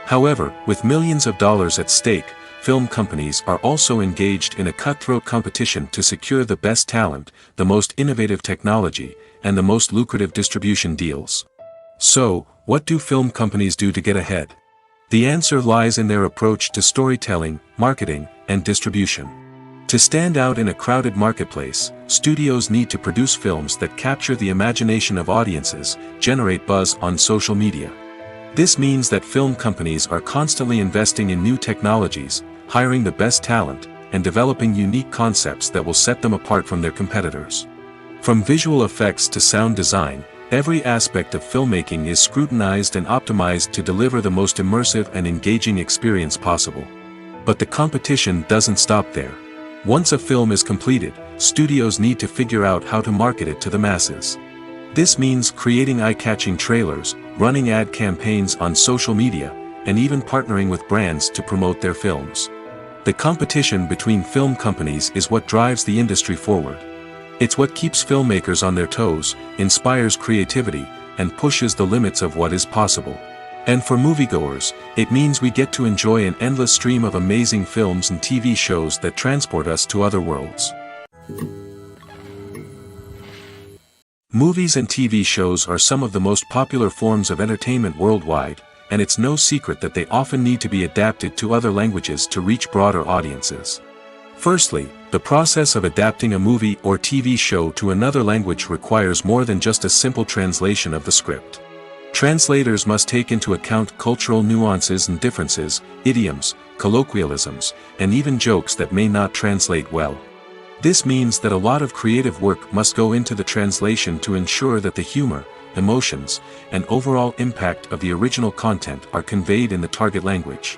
However, with millions of dollars at stake, film companies are also engaged in a cutthroat competition to secure the best talent, the most innovative technology, and the most lucrative distribution deals. So, what do film companies do to get ahead? The answer lies in their approach to storytelling, marketing, and distribution. To stand out in a crowded marketplace, studios need to produce films that capture the imagination of audiences, generate buzz on social media. This means that film companies are constantly investing in new technologies, hiring the best talent, and developing unique concepts that will set them apart from their competitors. From visual effects to sound design, every aspect of filmmaking is scrutinized and optimized to deliver the most immersive and engaging experience possible. But the competition doesn't stop there. Once a film is completed, studios need to figure out how to market it to the masses. This means creating eye-catching trailers, running ad campaigns on social media, and even partnering with brands to promote their films. The competition between film companies is what drives the industry forward. It's what keeps filmmakers on their toes, inspires creativity, and pushes the limits of what is possible. And for moviegoers, it means we get to enjoy an endless stream of amazing films and TV shows that transport us to other worlds. Movies and TV shows are some of the most popular forms of entertainment worldwide, and it's no secret that they often need to be adapted to other languages to reach broader audiences. Firstly, the process of adapting a movie or TV show to another language requires more than just a simple translation of the script. Translators must take into account cultural nuances and differences, idioms, colloquialisms, and even jokes that may not translate well. This means that a lot of creative work must go into the translation to ensure that the humor, emotions, and overall impact of the original content are conveyed in the target language.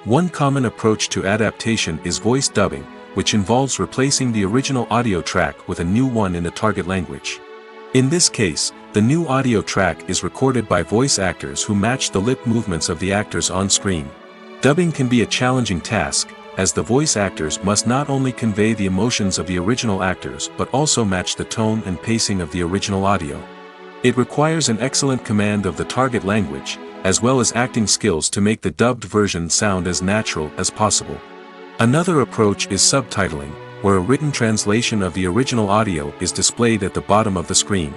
One common approach to adaptation is voice dubbing, which involves replacing the original audio track with a new one in the target language. In this case, the new audio track is recorded by voice actors who match the lip movements of the actors on screen. Dubbing can be a challenging task, as the voice actors must not only convey the emotions of the original actors but also match the tone and pacing of the original audio. It requires an excellent command of the target language, as well as acting skills to make the dubbed version sound as natural as possible. Another approach is subtitling, where a written translation of the original audio is displayed at the bottom of the screen.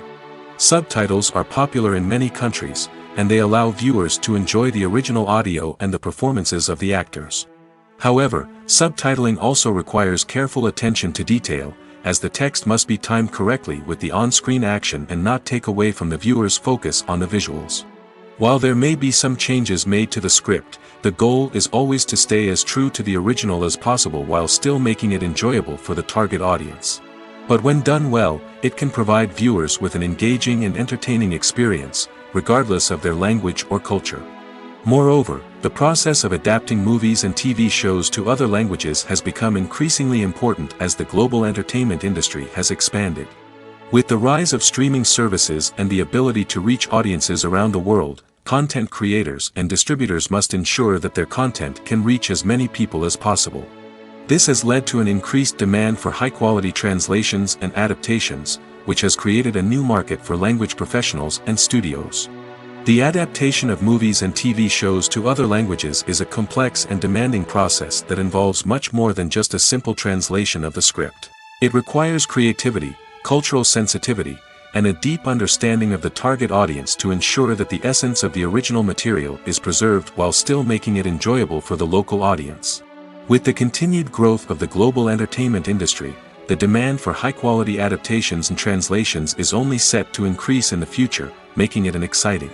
Subtitles are popular in many countries, and they allow viewers to enjoy the original audio and the performances of the actors. However, subtitling also requires careful attention to detail, as the text must be timed correctly with the on-screen action and not take away from the viewer's focus on the visuals. While there may be some changes made to the script, the goal is always to stay as true to the original as possible while still making it enjoyable for the target audience. But when done well, it can provide viewers with an engaging and entertaining experience, regardless of their language or culture. Moreover, the process of adapting movies and TV shows to other languages has become increasingly important as the global entertainment industry has expanded. With the rise of streaming services and the ability to reach audiences around the world, content creators and distributors must ensure that their content can reach as many people as possible. This has led to an increased demand for high-quality translations and adaptations, which has created a new market for language professionals and studios. The adaptation of movies and TV shows to other languages is a complex and demanding process that involves much more than just a simple translation of the script. It requires creativity, cultural sensitivity, and a deep understanding of the target audience to ensure that the essence of the original material is preserved while still making it enjoyable for the local audience. With the continued growth of the global entertainment industry, the demand for high-quality adaptations and translations is only set to increase in the future, making it an exciting.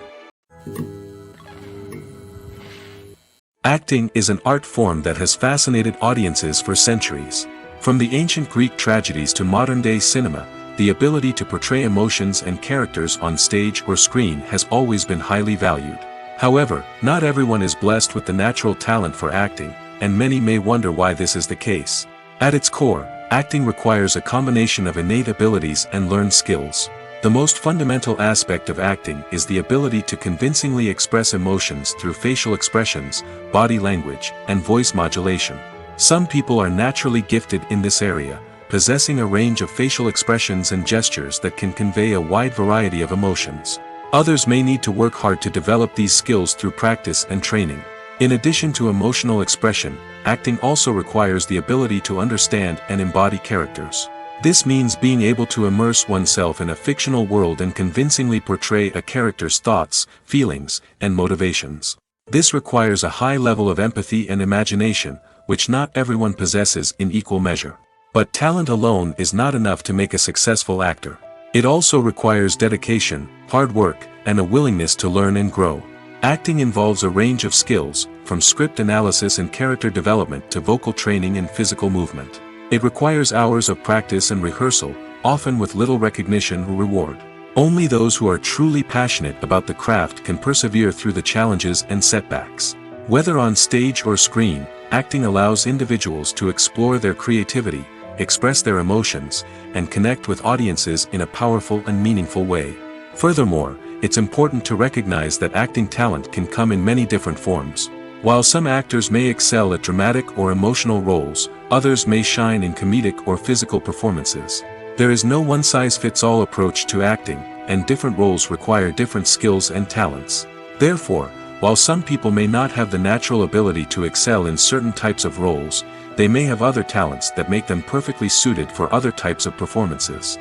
Acting is an art form that has fascinated audiences for centuries. From the ancient Greek tragedies to modern-day cinema, the ability to portray emotions and characters on stage or screen has always been highly valued. However, not everyone is blessed with the natural talent for acting, and many may wonder why this is the case. At its core, acting requires a combination of innate abilities and learned skills. The most fundamental aspect of acting is the ability to convincingly express emotions through facial expressions, body language, and voice modulation. Some people are naturally gifted in this area, possessing a range of facial expressions and gestures that can convey a wide variety of emotions. Others may need to work hard to develop these skills through practice and training. In addition to emotional expression, acting also requires the ability to understand and embody characters. This means being able to immerse oneself in a fictional world and convincingly portray a character's thoughts, feelings, and motivations. This requires a high level of empathy and imagination, which not everyone possesses in equal measure. But talent alone is not enough to make a successful actor. It also requires dedication, hard work, and a willingness to learn and grow. Acting involves a range of skills, from script analysis and character development to vocal training and physical movement. It requires hours of practice and rehearsal, often with little recognition or reward. Only those who are truly passionate about the craft can persevere through the challenges and setbacks. Whether on stage or screen, acting allows individuals to explore their creativity, express their emotions, and connect with audiences in a powerful and meaningful way. Furthermore, it's important to recognize that acting talent can come in many different forms. While some actors may excel at dramatic or emotional roles, others may shine in comedic or physical performances. There is no one-size-fits-all approach to acting, and different roles require different skills and talents. Therefore, while some people may not have the natural ability to excel in certain types of roles, they may have other talents that make them perfectly suited for other types of performances.